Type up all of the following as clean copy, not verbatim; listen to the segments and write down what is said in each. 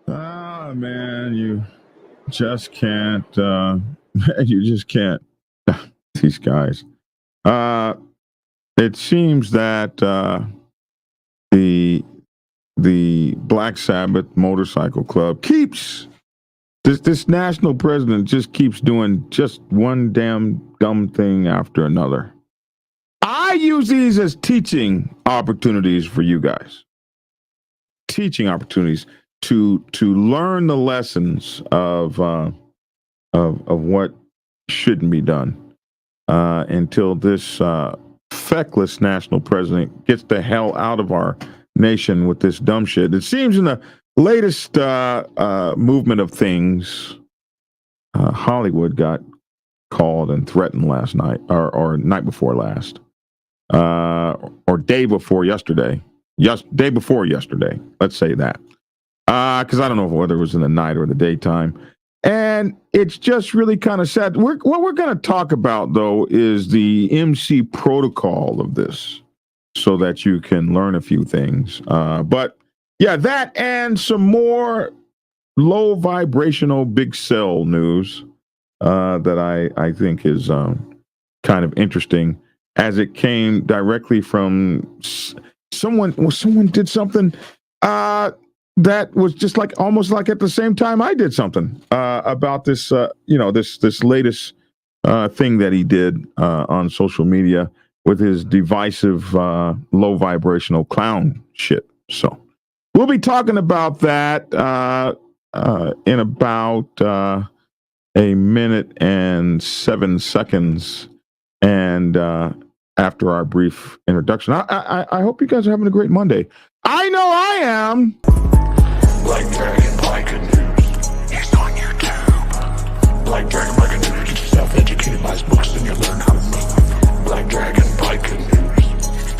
Ah, man, you just can't. You just can't. These guys. It seems that the Black Sabbath Motorcycle Club keeps this national president just keeps doing just one damn dumb thing after another. I use these as teaching opportunities for you guys. Teaching opportunities to learn the lessons of what shouldn't be done until this feckless national president gets the hell out of our nation with this dumb shit. It seems in the latest movement of things, Hollywood got called and threatened last night or night before last, or day before yesterday. Day before yesterday. Let's say that, because I don't know whether it was in the night or the daytime. And it's just really kind of sad. What we're going to talk about, though, is the MC protocol of this, so that you can learn a few things. But yeah, that and some more low vibrational big cell news that I think is kind of interesting, as it came directly from someone did something that was just like almost like at the same time I did something about this, this latest thing that he did on social media with his divisive, low vibrational clown shit. So we'll be talking about that in about a minute and 7 seconds, and after our brief introduction. I hope you guys are having a great Monday. I know I am. Black Dragon Biker News. He's on YouTube. Black Dragon Biker News. Get yourself educated by his books and you'll learn how to move. Black Dragon Biker News.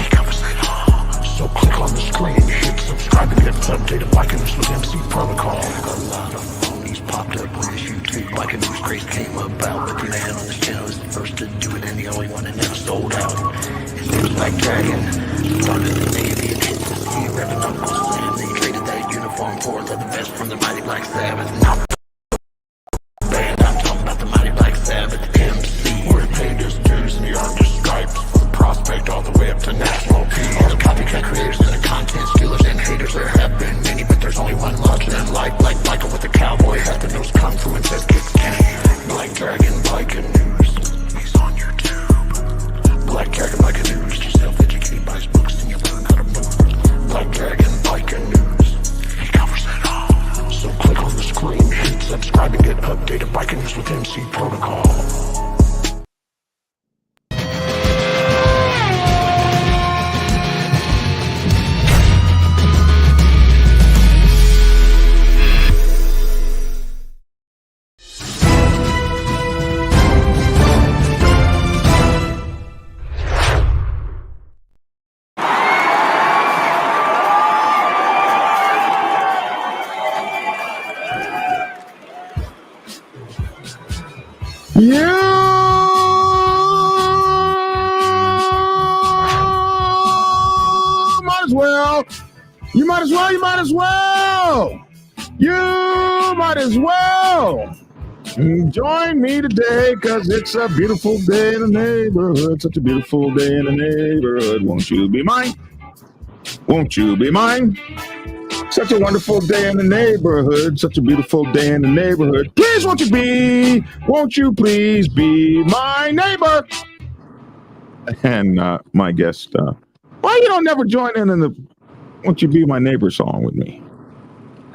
He covers it all. So click on the screen, hit subscribe and get updated Biker News with MC Protocol. A lot of phonies popped up on his YouTube. Biker News craze came about, but the man on this channel is the first to do it and the only one that never sold out. His name is Black Dragon. Started the Navy and hit the sea, revving up on slam. They traded that uniform for the best from the mighty Black Sabbath. Now, band, I'm talking about the mighty Black Sabbath MC. Where he paid his dues and he earned his stripes from prospect all the way up to national peace. All the copycat creators and the content stealers and haters, there have been many, but there's only one larger than life. Like Michael with the cowboy hat that knows kung fu and says kick can. Black Dragon Biker News. He's on YouTube. Black Dragon Biker News. Get yourself educated by his books and you'll learn how to move. Black Dragon Biker News. He covers it all. So click on the screen, hit subscribe and get updated Biker News with MC Protocol. You might as well. You might as well. You might as well. You might as well join me today, because it's a beautiful day in the neighborhood. Such a beautiful day in the neighborhood. Won't you be mine? Won't you be mine? Such a wonderful day in the neighborhood. Such a beautiful day in the neighborhood. Please, won't you please be my neighbor? And my guest, why you don't never join in the "Won't You Be My Neighbor" song with me?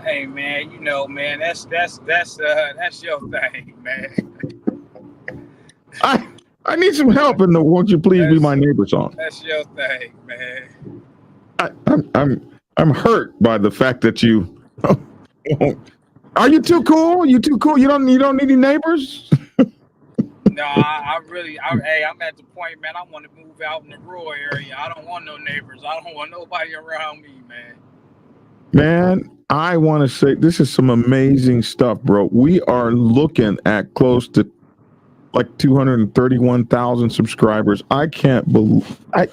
Hey man, you know, man, that's your thing, man. I need some help in the "Won't You Please Be My Neighbor" song. That's your thing, man. I'm hurt by the fact that you. Are you too cool? You too cool? You don't need any neighbors? No, I'm at the point, man. I want to move out in the rural area. I don't want no neighbors. I don't want nobody around me, man. Man, I want to say this is some amazing stuff, bro. We are looking at close to like 231,000 subscribers. I can't believe, I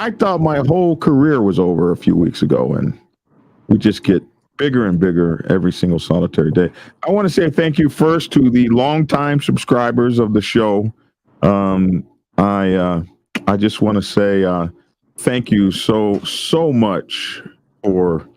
I thought my whole career was over a few weeks ago, and we just get bigger and bigger every single solitary day. I want to say thank you first to the longtime subscribers of the show. I just want to say thank you so much for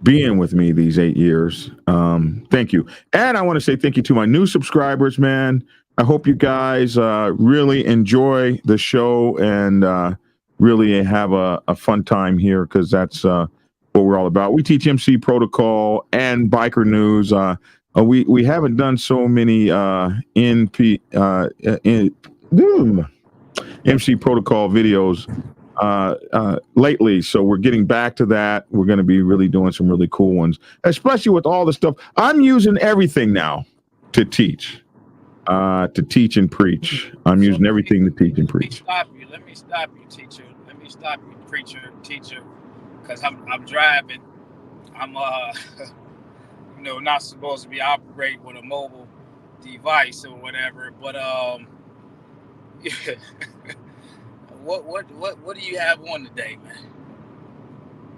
being with me these 8 years. Thank you. And I want to say thank you to my new subscribers, man. I hope you guys really enjoy the show and really have a fun time here, because that's what we're all about. We teach MC protocol and biker news. We haven't done so many MC protocol videos lately, so we're getting back to that. We're going to be really doing some really cool ones, especially with all the stuff. I'm using everything now to teach and preach. I'm using everything to teach and preach. Let me stop you, teacher. Let me stop you, preacher, teacher, because I'm driving. I'm not supposed to be operating with a mobile device or whatever, but yeah. What do you have on today, man?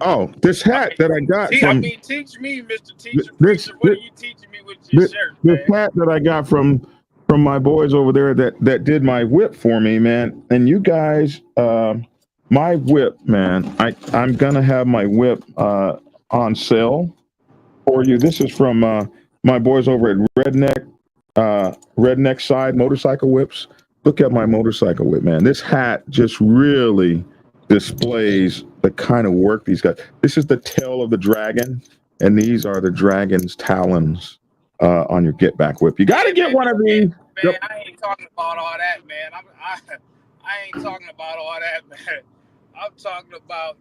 Oh, this hat that I got from. Teach me, Mr. Teacher. Preacher, what are you teaching me with your shirt, man? This hat that I got from my boys over there that did my whip for me, man. And you guys, my whip, man. I'm gonna have my whip on sale for you. This is from my boys over at Redneck Side Motorcycle Whips. Look at my motorcycle whip, man. This hat just really displays the kind of work these guys. This is the tail of the dragon, and these are the dragon's talons on your get back whip. You got to get one of these. Man, yep. I ain't talking about all that, man. I ain't talking about all that, man. I'm talking about,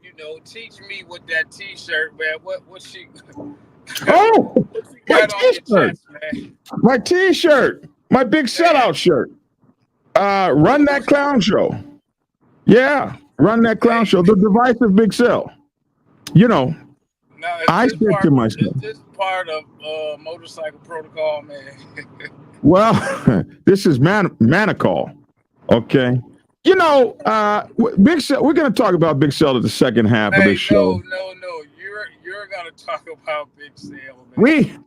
teach me with that T-shirt, man. What she? Oh, my T-shirt, man. My T-shirt, my big sellout shirt. Run that clown show. Yeah, run that clown show. The divisive big sell. No, I said to myself, is this part of motorcycle protocol, man? Well, this is Manicol. Okay. Big Cell. We're going to talk about Big Cell at the second half of this show. No. You're going to talk about Big Cell, man.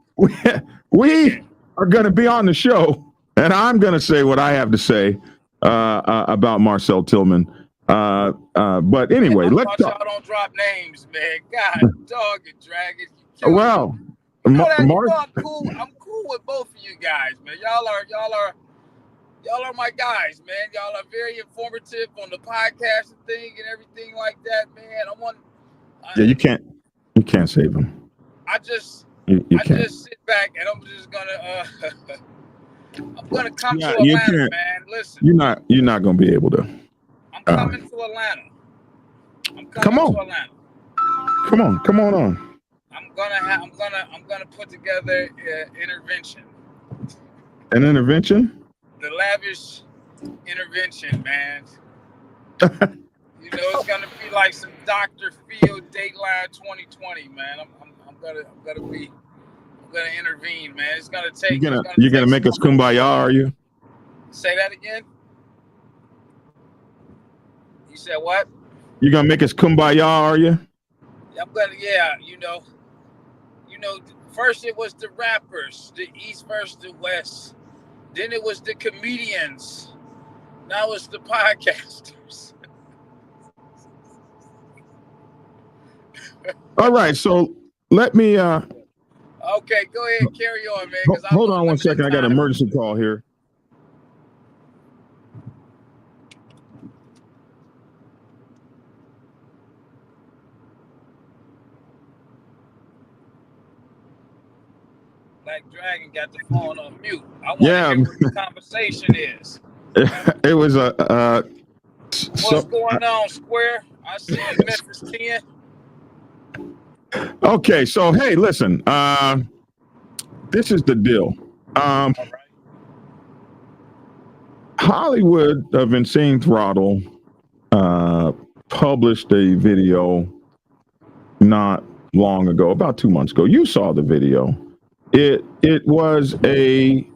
We are going to be on the show, and I'm going to say what I have to say about Marcel Tillman. But anyway, let's talk. Y'all don't drop names, man. God, dog and dragon. Well, I'm cool with both of you guys, man. Y'all are my guys, man. Y'all are very informative on the podcasting thing and everything like that, man. You can't save them. I just sit back and I'm just gonna I'm gonna come to Atlanta, man. Listen, you're not gonna be able to. I'm coming to Atlanta. Come on. I'm gonna put together an intervention. An intervention? The Lavish intervention, man. It's gonna be like some Dr. Phil Dateline 2020, man. I'm gonna intervene, man. It's gonna take. You're gonna make us kumbaya, are you? Say that again. You said what? You're gonna make us kumbaya, are you? First it was the rappers, the East versus the West. Then it was the comedians. Now it's the podcasters. All right, so let me okay, go ahead, carry on, man. Hold on one second. I got an emergency call here. Black Dragon got the phone on mute. I want to hear what the conversation is. It was what's going on, Square? I see Memphis 10. Okay, so hey, listen. This is the deal. All right. Hollywood of Insane Throttle published a video not long ago, about 2 months ago. You saw the video. It was a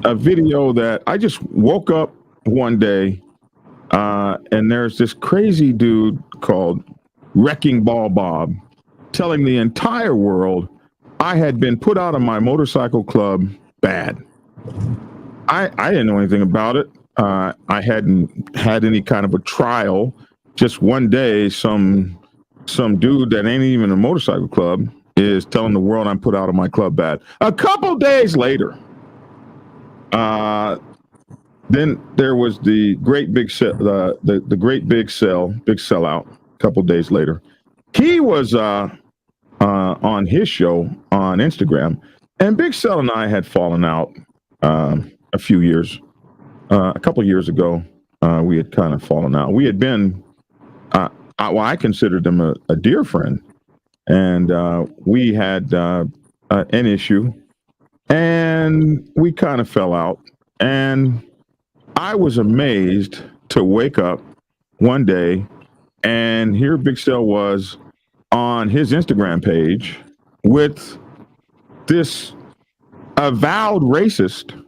video that I just woke up one day And there's this crazy dude called Wrecking Ball Bob telling the entire world I had been put out of my motorcycle club bad. I didn't know anything about it. I hadn't had any kind of a trial. Just one day, some dude that ain't even a motorcycle club is telling the world I'm put out of my club bad. A couple days later, then there was the great big the great big sellout. A couple days later, he was on his show on Instagram, and Big Cell and I had fallen out a couple years ago. We had kind of fallen out. We had been, I considered him a dear friend, and we had an issue, and we kind of fell out. And I was amazed to wake up one day and here Big Cell was on his Instagram page with this avowed racist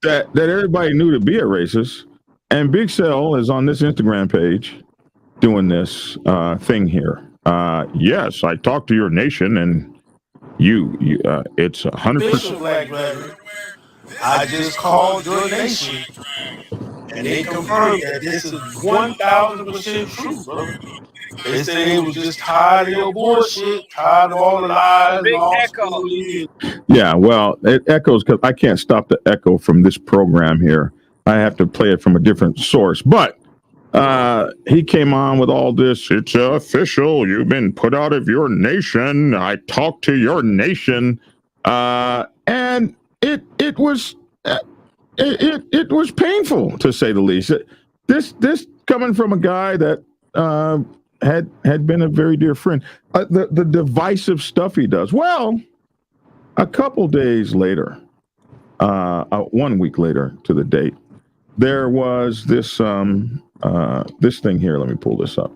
that everybody knew to be a racist. And Big Cell is on this Instagram page doing this thing here. Yes, I talked to your nation, and you it's 100%. I just called your nation, and they confirmed that this is 1,000% true, bro. They say they was just tired of your bullshit, tired of all the lies. Big and all echo. Yeah, well, it echoes because I can't stop the echo from this program here. I have to play it from a different source. But he came on with all this. It's official. You've been put out of your nation. I talked to your nation, and it was painful, to say the least. This coming from a guy that had been a very dear friend. The divisive stuff he does. Well, a couple days later, 1 week later to the date, there was this this thing here. Let me pull this up.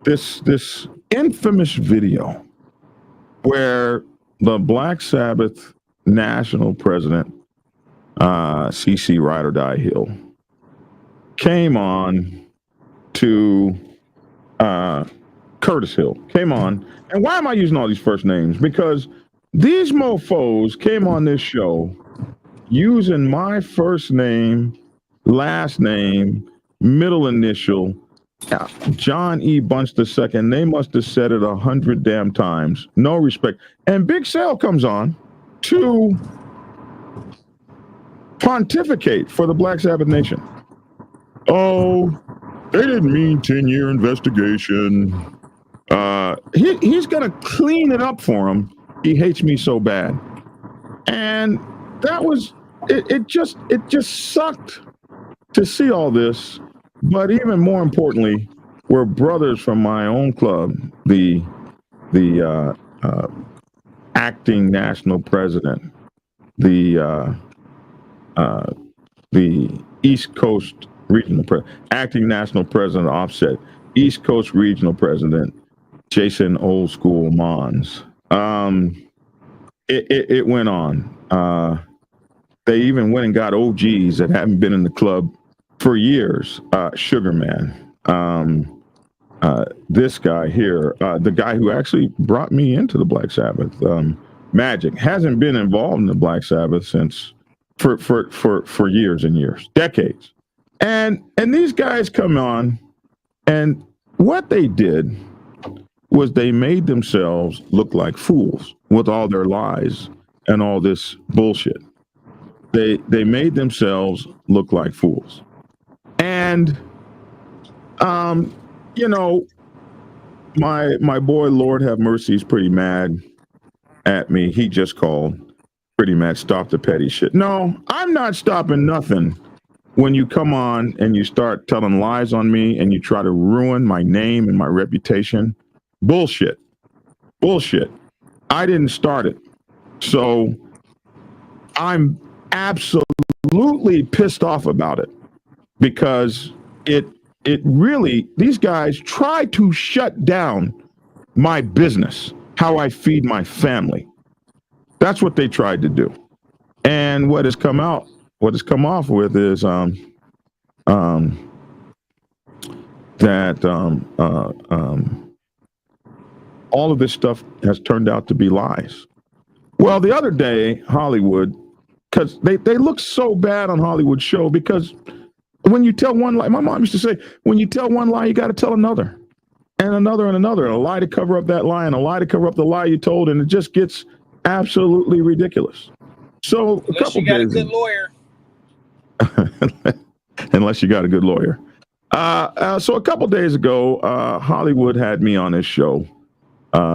This infamous video where the Black Sabbath national president, CC Ride or Die Hill, came on to Curtis Hill, came on. And why am I using all these first names? Because these mofos came on this show using my first name, last name, middle initial, John E. Bunch II. They must have said it 100 damn times. No respect. And Big Cell comes on to pontificate for the Black Sabbath Nation. Oh, they didn't mean 10-year investigation. He's gonna clean it up for him. He hates me so bad. And that was it just sucked to see all this. But even more importantly, we're brothers from my own club, the acting national president, the East Coast regional president, acting national president Offset, East Coast regional president Jason Old School Mons. It went on. They even went and got OGs that haven't been in the club for years. Sugar Man. This guy here, the guy who actually brought me into the Black Sabbath, Magic, hasn't been involved in the Black Sabbath since for years and years, decades. And these guys come on, and what they did was they made themselves look like fools with all their lies and all this bullshit. They made themselves look like fools. And you know, my boy Lord have mercy is pretty mad at me. He just called, pretty mad, stop the petty shit. No, I'm not stopping nothing. When you come on and you start telling lies on me and you try to ruin my name and my reputation, bullshit. I didn't start it. So I'm absolutely pissed off about it, because it really, these guys try to shut down my business, how I feed my family. That's what they tried to do. And what has come off with is that all of this stuff has turned out to be lies. Well, the other day, Hollywood, because they look so bad on Hollywood show, because when you tell one lie, my mom used to say, when you tell one lie, you got to tell another and another and another, and a lie to cover up that lie and a lie to cover up the lie you told, and it just gets absolutely ridiculous. So Unless you got a good lawyer. Unless you got a good lawyer. So a couple days ago, Hollywood had me on his show.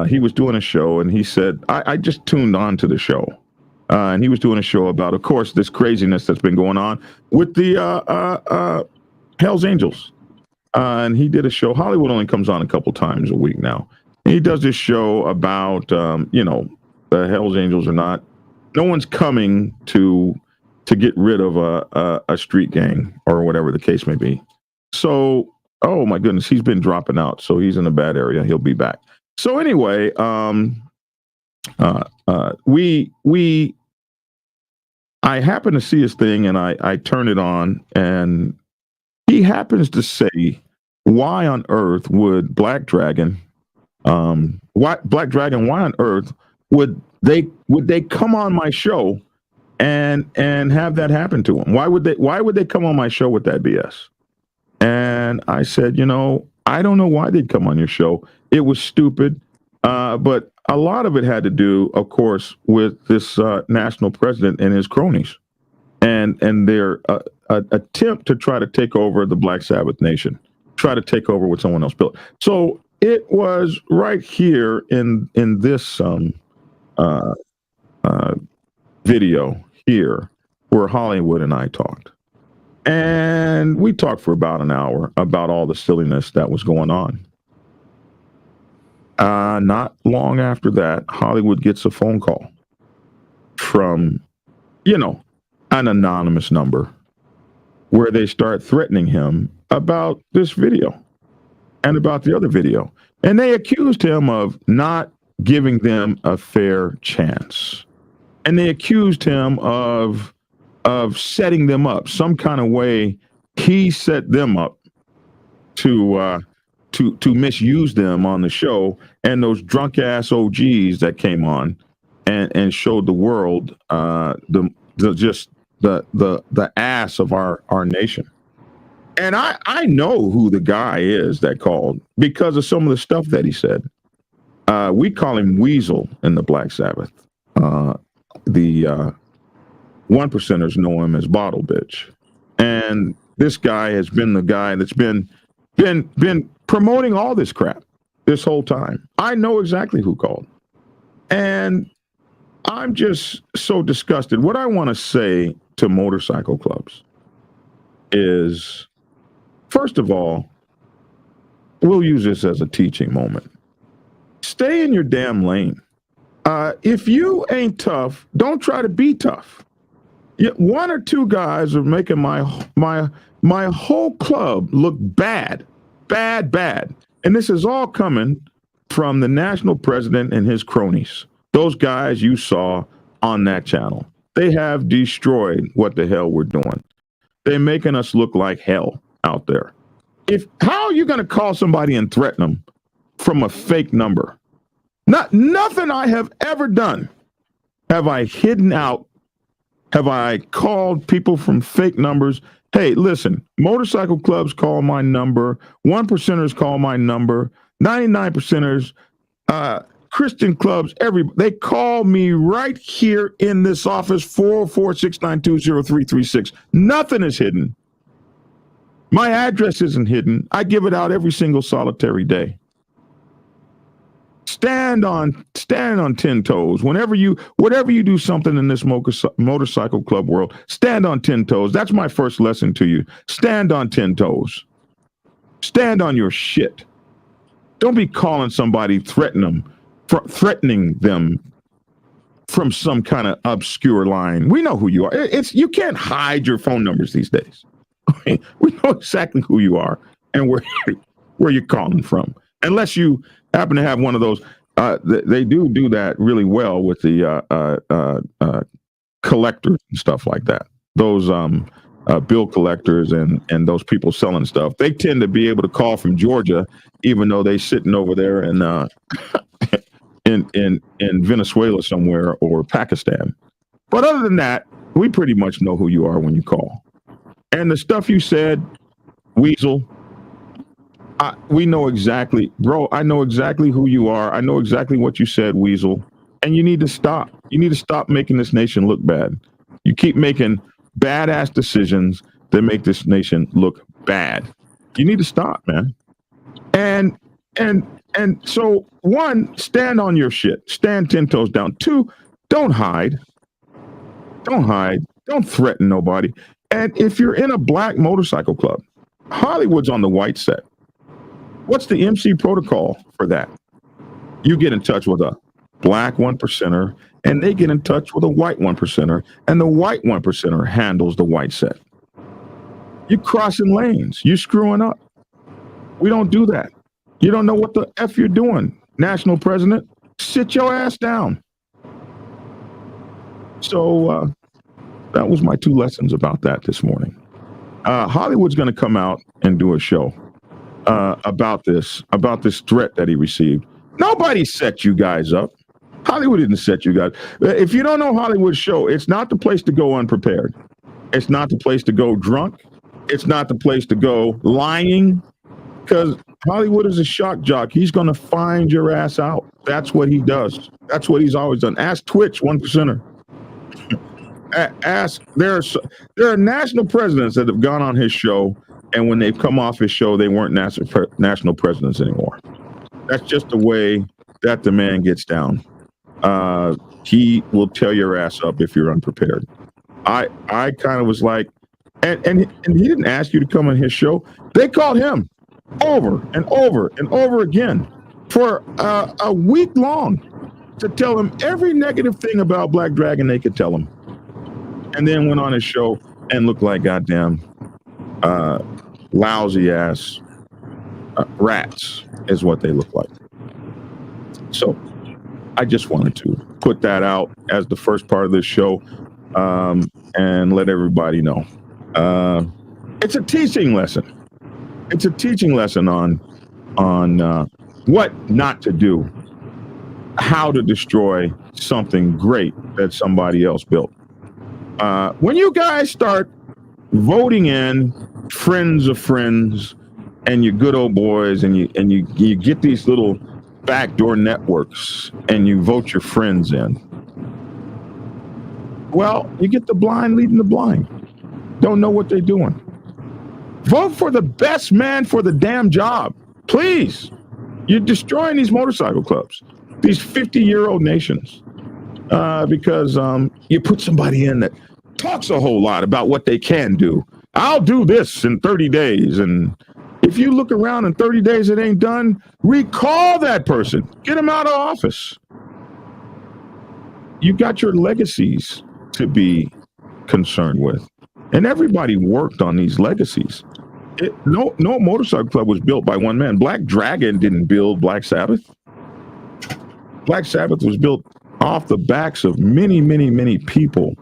He was doing a show, and he said, I just tuned on to the show. And he was doing a show about, of course, this craziness that's been going on with the Hells Angels. And he did a show. Hollywood only comes on a couple times a week now. And he does this show about, the Hells Angels are not. No one's coming to get rid of a street gang or whatever the case may be. So, oh my goodness, he's been dropping out. So he's in a bad area. He'll be back. So anyway, I happen to see his thing, and I turn it on, and he happens to say, why on earth would Black Dragon, why on earth would they come on my show and have that happen to him? Why would they come on my show with that BS? And I said, I don't know why they'd come on your show. It was stupid. But a lot of it had to do, of course, with this national president and his cronies and their attempt to try to take over the Black Sabbath nation, try to take over what someone else built. So it was right here in this video here where Hollywood and I talked. And we talked for about an hour about all the silliness that was going on. Not long after that, Hollywood gets a phone call from, an anonymous number where they start threatening him about this video and about the other video. And they accused him of not giving them a fair chance. And they accused him of setting them up some kind of way. He set them up to misuse them on the show, and those drunk ass OGs that came on and showed the world the ass of our nation. And I know who the guy is that called because of some of the stuff that he said. We call him Weasel in the Black Sabbath. The 1%ers know him as Bottle Bitch. And this guy has been the guy that's been promoting all this crap this whole time. I know exactly who called. And I'm just so disgusted. What I want to say to motorcycle clubs is, first of all, we'll use this as a teaching moment. Stay in your damn lane. If you ain't tough, don't try to be tough. One or two guys are making my whole club look bad. And this is all coming from the national president and his cronies. Those guys you saw on that channel. They have destroyed what the hell we're doing. They're making us look like hell out there. How are you going to call somebody and threaten them from a fake number? Nothing I have ever done have I hidden out. Have I called people from fake numbers? Hey, listen, motorcycle clubs call my number. 1%ers call my number. 99%ers, Christian clubs, they call me right here in this office, 404-692-0336. Nothing is hidden. My address isn't hidden. I give it out every single solitary day. Stand on 10 toes. Whatever you do something in this motorcycle club world, stand on 10 toes. That's my first lesson to you. Stand on 10 toes. Stand on your shit. Don't be calling somebody, threatening them from some kind of obscure line. We know who you are. You can't hide your phone numbers these days. We know exactly who you are and where you're calling from. Unless you happen to have one of those, they do that really well with the collectors and stuff like that. Those bill collectors and those people selling stuff. They tend to be able to call from Georgia, even though they sitting over there in Venezuela somewhere or Pakistan. But other than that, we pretty much know who you are when you call. And the stuff you said, Weasel, we know exactly, bro. I know exactly who you are. I know exactly what you said, Weasel. And you need to stop. You need to stop making this nation look bad. You keep making badass decisions that make this nation look bad. You need to stop, man. And so, one, stand on your shit. Stand 10 toes down. Two, don't hide. Don't hide. Don't threaten nobody. And if you're in a black motorcycle club, Hollywood's on the white set. What's the MC protocol for that? You get in touch with a black 1%er, and they get in touch with a white 1%er, and the white 1%er handles the white set. You're crossing lanes. You're screwing up. We don't do that. You don't know what the F you're doing, national president. Sit your ass down. So that was my 2 lessons about that this morning. Hollywood's going to come out and do a show about this threat that he received. Nobody set you guys up. Hollywood didn't set you guys. If you don't know Hollywood's show, it's not the place to go unprepared. It's not the place to go drunk. It's not the place to go lying, because Hollywood is a shock jock. He's going to find your ass out. That's what he does. That's what he's always done. Ask Twitch, 1%er. Ask, there are national presidents that have gone on his show, and when they've come off his show, they weren't national presidents anymore. That's just the way that the man gets down. He will tear your ass up if you're unprepared. I kind of was like, and he didn't ask you to come on his show. They called him over and over and over again for a week long to tell him every negative thing about Black Dragon they could tell him. And then went on his show and looked like goddamn lousy ass rats is what they look like. So I just wanted to put that out as the first part of this show and let everybody know. It's a teaching lesson. It's a teaching lesson on what not to do, how to destroy something great that somebody else built. When you guys start voting in friends of friends and your good old boys, and you get these little backdoor networks and you vote your friends in, well, you get the blind leading the blind. Don't know what they're doing. Vote for the best man for the damn job, please. You're destroying these motorcycle clubs, these 50-year-old nations, because you put somebody in that talks a whole lot about what they can do. I'll do this in 30 days. And if you look around in 30 days it ain't done, recall that person. Get him out of office. You got your legacies to be concerned with. And everybody worked on these legacies. No motorcycle club was built by one man. Black Dragon didn't build Black Sabbath. Black Sabbath was built off the backs of many, many, many people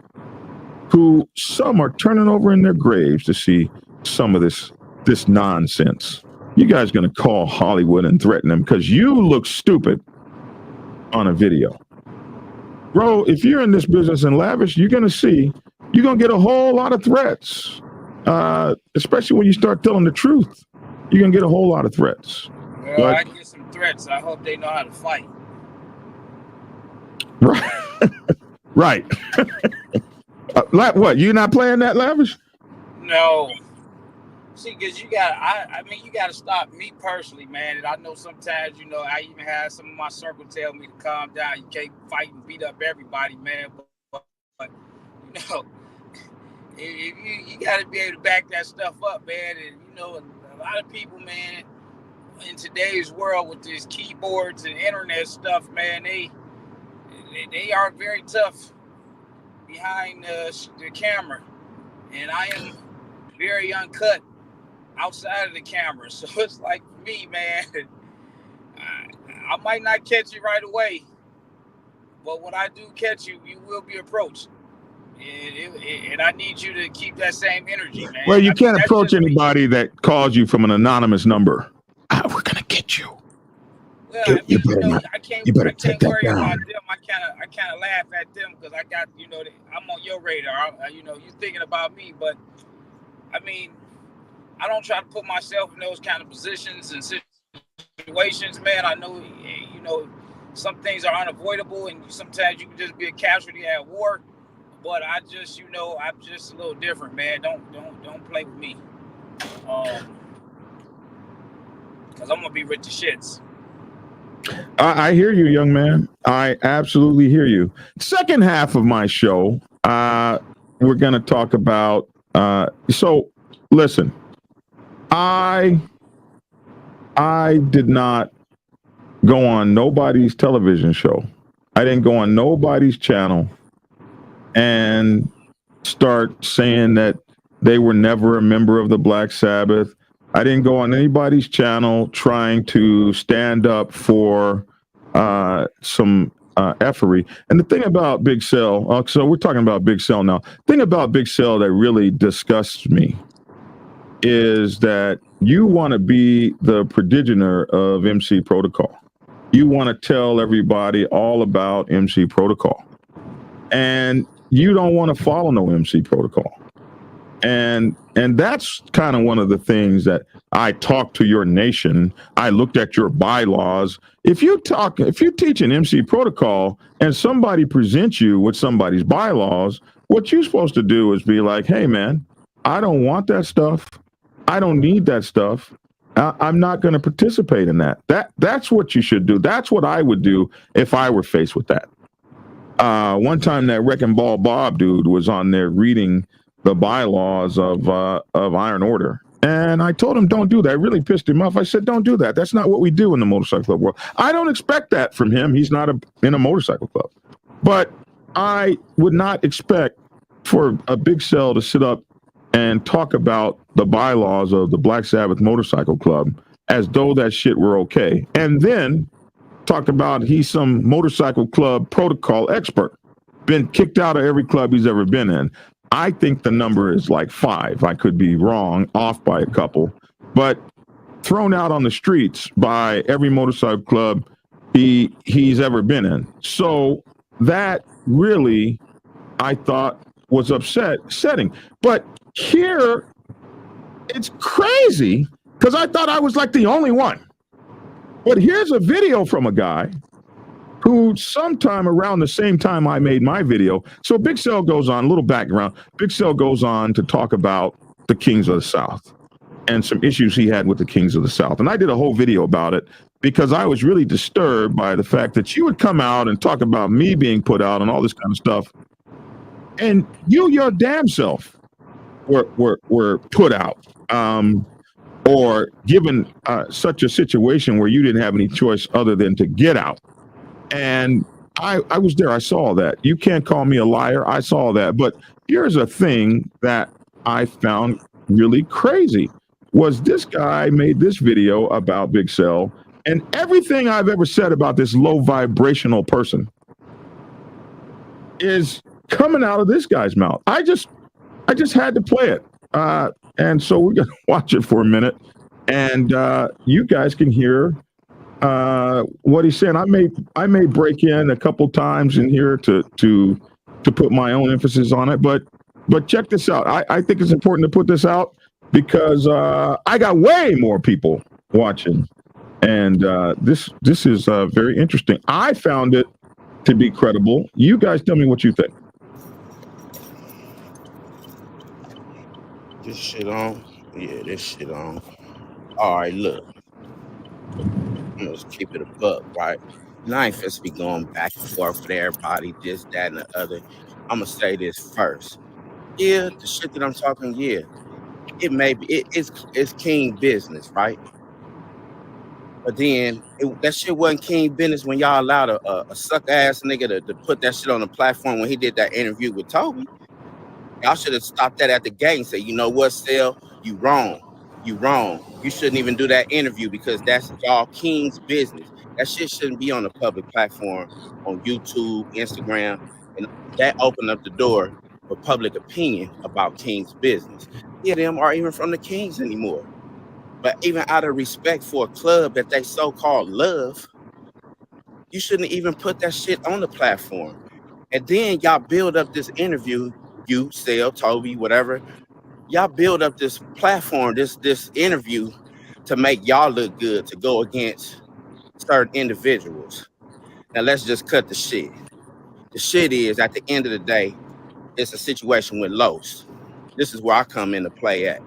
who some are turning over in their graves to see some of this nonsense. You guys going to call Hollywood and threaten them because you look stupid on a video. Bro, if you're in this business in Lavish, you're going to get a whole lot of threats, especially when you start telling the truth. You're going to get a whole lot of threats. Well, I get some threats. I hope they know how to fight. Right. Right. What, you not playing that, Lavish? No. See, because you got to stop me personally, man. And I know sometimes, I even have some of my circle tell me to calm down. You can't fight and beat up everybody, man. But you got to be able to back that stuff up, man. And, a lot of people, man, in today's world with these keyboards and internet stuff, man, they are very tough behind the camera. And I am very uncut outside of the camera. So it's like, for me, man, I might not catch you right away. But when I do catch you, you will be approached. and I need you to keep that same energy, man. Well, you I mean, can't that's approach just me. anybody that calls you from an anonymous number. We're gonna get you. Well, I mean, You better you know, not. I can't take that worry down. about them. I kind of laugh at them because I got, you know, I'm on your radar. You know, you're thinking about me, but I mean, I don't try to put myself in those kind of positions and situations, man. I know, you know, some things are unavoidable, and sometimes you can just be a casualty at war. But I just, you know, I'm just a little different, man. Don't play with me, because I'm gonna be with the shits. I hear you, young man. I absolutely hear you. Second half of my show, we're going to talk about. So, listen, I did not go on nobody's television show. I didn't go on nobody's channel and start saying that they were never a member of the Black Sabbath. I didn't go on anybody's channel trying to stand up for some effery. And the thing about Big Zelle, so we're talking about Big Zelle now. The thing about Big Zelle that really disgusts me is that you want to be the progenitor of MC Protocol. You want to tell everybody all about MC Protocol. And you don't want to follow no MC Protocol. And that's kind of one of the things that I talked to your nation. I looked at your bylaws. If you teach an MC protocol and somebody presents you with somebody's bylaws, what you're supposed to do is be like, hey man, I don't want that stuff. I don't need that stuff. I'm not going to participate in that. That's what you should do. That's what I would do if I were faced with that. One time that Wrecking Ball Bob dude was on there reading the bylaws of Iron Order. And I told him, don't do that. It really pissed him off. I said, don't do that. That's not what we do in the motorcycle club world. I don't expect that from him. He's not in a motorcycle club. But I would not expect for a Big Zelle to sit up and talk about the bylaws of the Black Sabbath Motorcycle Club as though that shit were okay. And then talk about he's some motorcycle club protocol expert. Been kicked out of every club he's ever been in. I think the number is like 5. I could be wrong, off by a couple, but thrown out on the streets by every motorcycle club he's ever been in. So that really, I thought, was upsetting. But here, it's crazy because I thought I was like the only one. But here's a video from a guy who sometime around the same time I made my video. So Big Zelle goes on, a little background. Big Zelle goes on to talk about the Kings of the South and some issues he had with the Kings of the South. And I did a whole video about it because I was really disturbed by the fact that you would come out and talk about me being put out and all this kind of stuff. And your damn self were put out or given such a situation where you didn't have any choice other than to get out. And I was there. I saw that. You can't call me a liar. I saw that. But here's a thing that I found really crazy was this guy made this video about Big Zelle, and everything I've ever said about this low vibrational person is coming out of this guy's mouth. I just had to play it. And so we're going to watch it for a minute, and you guys can hear what he's saying. I may break in a couple times in here to put my own emphasis on it, but check this out. I think it's important to put this out because I got way more people watching, and this is very interesting. I found it to be credible. You guys tell me what you think. This shit on? Yeah, this shit on. All right, look. Let's keep it a buck, right? And I ain't supposed to be going back and forth with everybody, this, that, and the other. I'm going to say this first. Yeah, the shit that I'm talking, yeah, it may be, it's king business, right? But then that shit wasn't king business when y'all allowed a suck-ass nigga to put that shit on the platform when he did that interview with Toby. Y'all should have stopped that at the gate and said, you know what, Zelle, you wrong. You wrong. You shouldn't even do that interview because that's y'all king's business. That shit shouldn't be on a public platform on YouTube, Instagram, and that opened up the door for public opinion about King's business. Yeah, them are even from the Kings anymore. But even out of respect for a club that they so-called love, you shouldn't even put that shit on the platform. And then y'all build up this interview, you, Zelle, Toby, whatever. Y'all build up this platform, this interview to make y'all look good, to go against certain individuals. Now let's just cut the shit. The shit is, at the end of the day, it's a situation with Los. This is where I come into play at.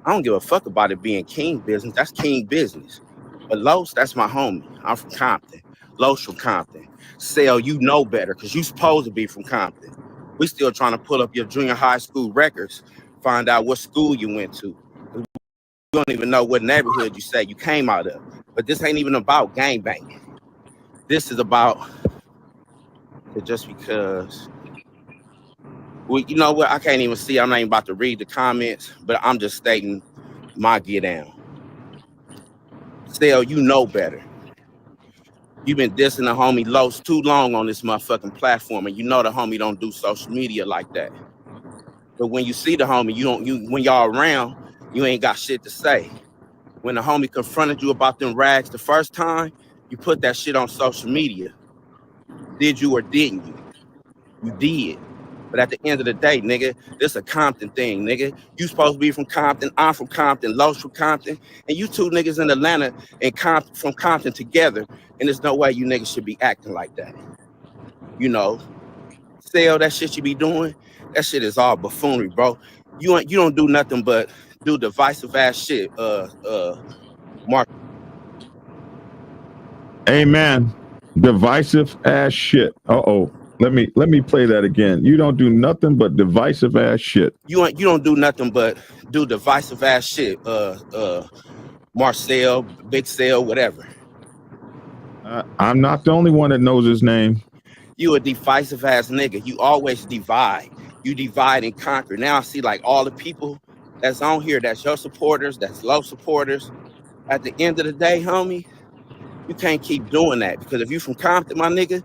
I don't give a fuck about it being King business. That's King business. But Los, that's my homie. I'm from Compton. Los from Compton. Zelle, you know better because you supposed to be from Compton. We still trying to pull up your junior high school records, find out what school you went to. We don't even know what neighborhood you say you came out of. But this ain't even about gangbanging. This is about just because you know what? I can't even see. I'm not even about to read the comments, but I'm just stating my get down. Zelle, you know better. You've been dissing the homie Los too long on this motherfucking platform, and you know the homie don't do social media like that. But when you see the homie, when y'all around, you ain't got shit to say. When the homie confronted you about them rags the first time, you put that shit on social media. Did you or didn't you? You did. But at the end of the day, nigga, this a Compton thing, nigga. You supposed to be from Compton. I'm from Compton. Los from Compton. And you two niggas in Atlanta and from Compton together. And there's no way you niggas should be acting like that. You know, Zelle, that shit you be doing, that shit is all buffoonery, bro. You don't do nothing but do divisive ass shit, Mark. Amen. Divisive ass shit. Uh-oh. Let me play that again. You don't do nothing but divisive ass shit. You don't do nothing but do divisive ass shit, Marcel, Big Zelle, whatever. I'm not the only one that knows his name. You a divisive ass nigga. You always divide. You divide and conquer. Now I see like all the people that's on here, that's your supporters, that's low supporters. At the end of the day, homie, you can't keep doing that because if you from Compton, my nigga,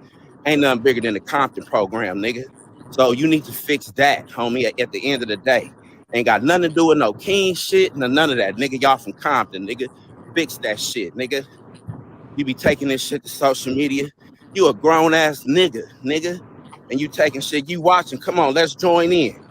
ain't nothing bigger than the Compton program, nigga. So you need to fix that, homie, at the end of the day. Ain't got nothing to do with no King shit, none of that, nigga. Y'all from Compton, nigga. Fix that shit, nigga. You be taking this shit to social media. You a grown ass nigga, and you taking shit. You watching? Come on, let's join in.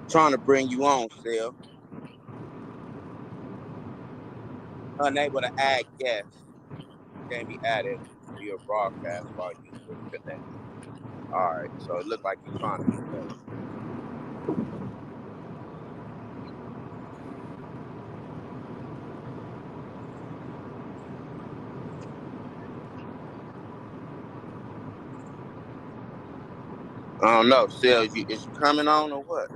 Trying to bring you on, Zelle. Unable to add guests. Can't be added to your broadcast while you were connected. All right, so it looked like you're trying to do that. I don't know, Zelle, is you coming on or what?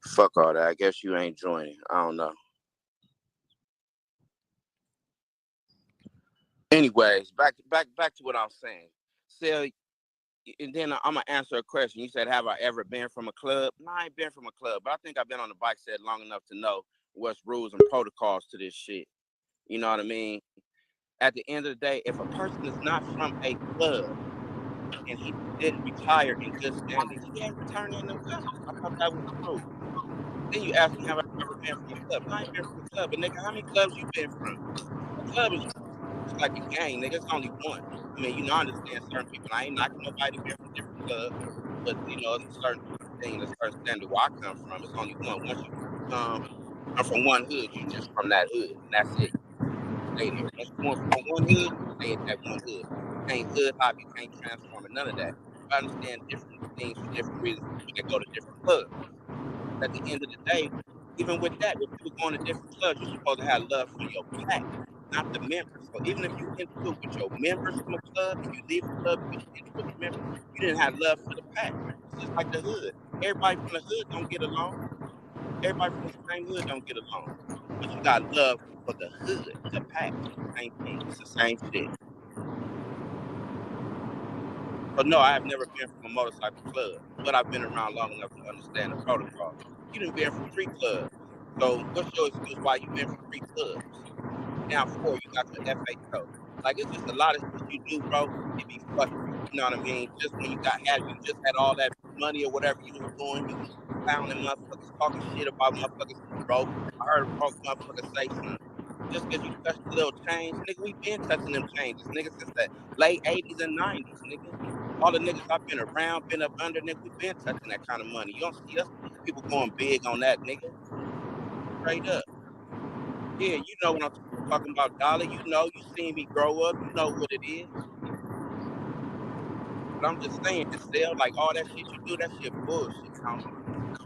Fuck all that. I guess you ain't joining. I don't know. Anyways, back to what I'm saying. Zelle, and then I'm gonna answer a question. You said, "Have I ever been from a club?" No, I ain't been from a club, but I think I've been on the bike set long enough to know what's rules and protocols to this shit. You know what I mean? At the end of the day, if a person is not from a club and he didn't retire in good standing, he ain't returning them colors. I thought that was the rule. Then you ask me, "Have I ever been from a club?" No, I ain't been from a club, but nigga, how many clubs you been from? A club is just like a gang, nigga. It's only one. I mean, I understand certain people. I ain't knocking nobody been from different clubs, but it's a certain thing, a certain standard where I come from. It's only one. Once you come from one hood, you just from that hood, and that's it. Stay there. Once you going from one hood, stay at that one hood. You can't hood hop, you can't transform, and none of that. I understand different things for different reasons. People that go to different clubs. But at the end of the day, even with that, with people going to different clubs, you're supposed to have love for your pack. not the members. So even if you into it with your members from a club and you leave a club, you into it with the members, you didn't have love for the pack. It's just like the hood. Everybody from the hood don't get along. Everybody from the same hood don't get along. But you got love for the hood, the pack. Same thing. It's the same shit. So no, I have never been from a motorcycle club, but I've been around long enough to understand the protocol. You done been from 3 clubs. So what's your excuse why you been from 3 clubs? Now 4, you got your FHO. Like, it's just a lot of shit you do, bro. It be fucking you. You know what I mean? Just when you just had all that money or whatever you was doing, you was clowning motherfuckers, talking shit about motherfuckers who broke. I heard a broke motherfucker say something. Just because you touched a little change, nigga, we been touching them changes, nigga, since the late 80s and 90s, nigga. All the niggas I've been around, been up under, nigga, we been touching that kind of money. You don't see us people going big on that, nigga. Straight up. Yeah, you know what I'm talking about, Dollar. You know, you seen me grow up. You know what it is. But I'm just saying, Zelle, like all that shit you do, that shit bullshit, homie.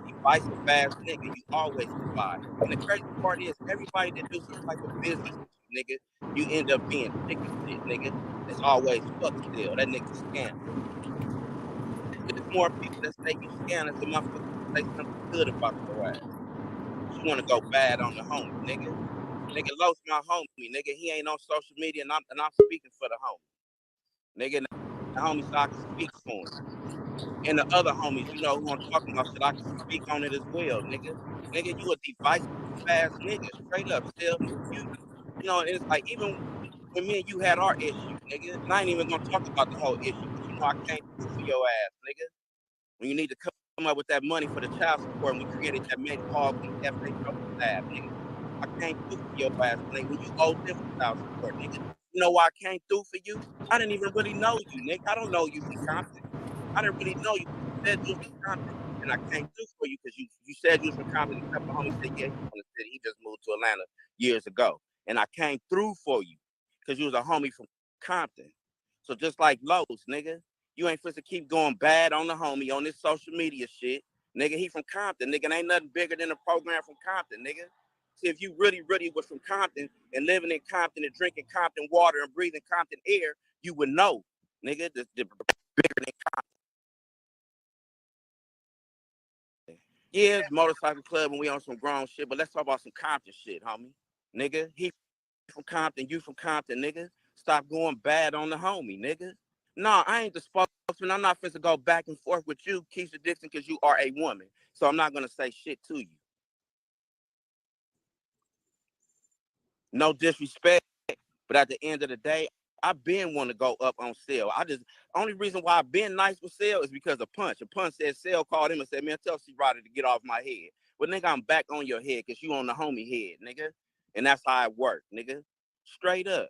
Divisive fast nigga, you always divide. And the crazy part is, everybody that do some type of business with you, nigga, you end up being chicken shit, nigga. It's always fuck Zelle. That nigga scam. There's more people that say you scammers than motherfuckers that say something good about your ass. But you want to go bad on the homie, nigga. Nigga, Los my homie, nigga. He ain't on social media, and I'm speaking for the homie. Nigga, the homie so I can speak for him. And the other homies, you know who I'm talking about, so I can speak on it as well, nigga. Nigga, you a divisive ass nigga, straight up. Still, you know, and it's like, even when me and you had our issue, nigga, and I ain't even gonna talk about the whole issue, but you know I came through for your ass, nigga. When you need to come up with that money for the child support, and we created that make call when the FHO lab, nigga. I came through for your ass, nigga, when you owed them for child support, nigga. You know why I came through for you? I didn't even really know you, nigga. I don't know you from Compton. I didn't really know you. You said you was from Compton, and I came through for you because you said you was from Compton. A couple of homies said, yeah, he's from the city. He just moved to Atlanta years ago. And I came through for you because you was a homie from Compton. So just like Lowe's, nigga, you ain't supposed to keep going bad on the homie on this social media shit. Nigga, he from Compton. Nigga, ain't nothing bigger than a program from Compton, nigga. See, if you really, really was from Compton and living in Compton and drinking Compton water and breathing Compton air, you would know, nigga, the bigger than Compton. Yeah, it's motorcycle club and we on some grown shit, but let's talk about some Compton shit, homie. Nigga, he from Compton, you from Compton, nigga. Stop going bad on the homie, nigga. No, I ain't the spokesman. I'm not finna go back and forth with you, Keisha Dixon, because you are a woman. So I'm not gonna say shit to you. No disrespect, but at the end of the day, I've been want to go up on Zelle. Only reason why I've been nice with Zelle is because of Punch. A Punch said Zelle called him and said, man, tell C-Ryder to get off my head. Well, nigga, I'm back on your head because you on the homie head, nigga. And that's how it works, nigga. Straight up.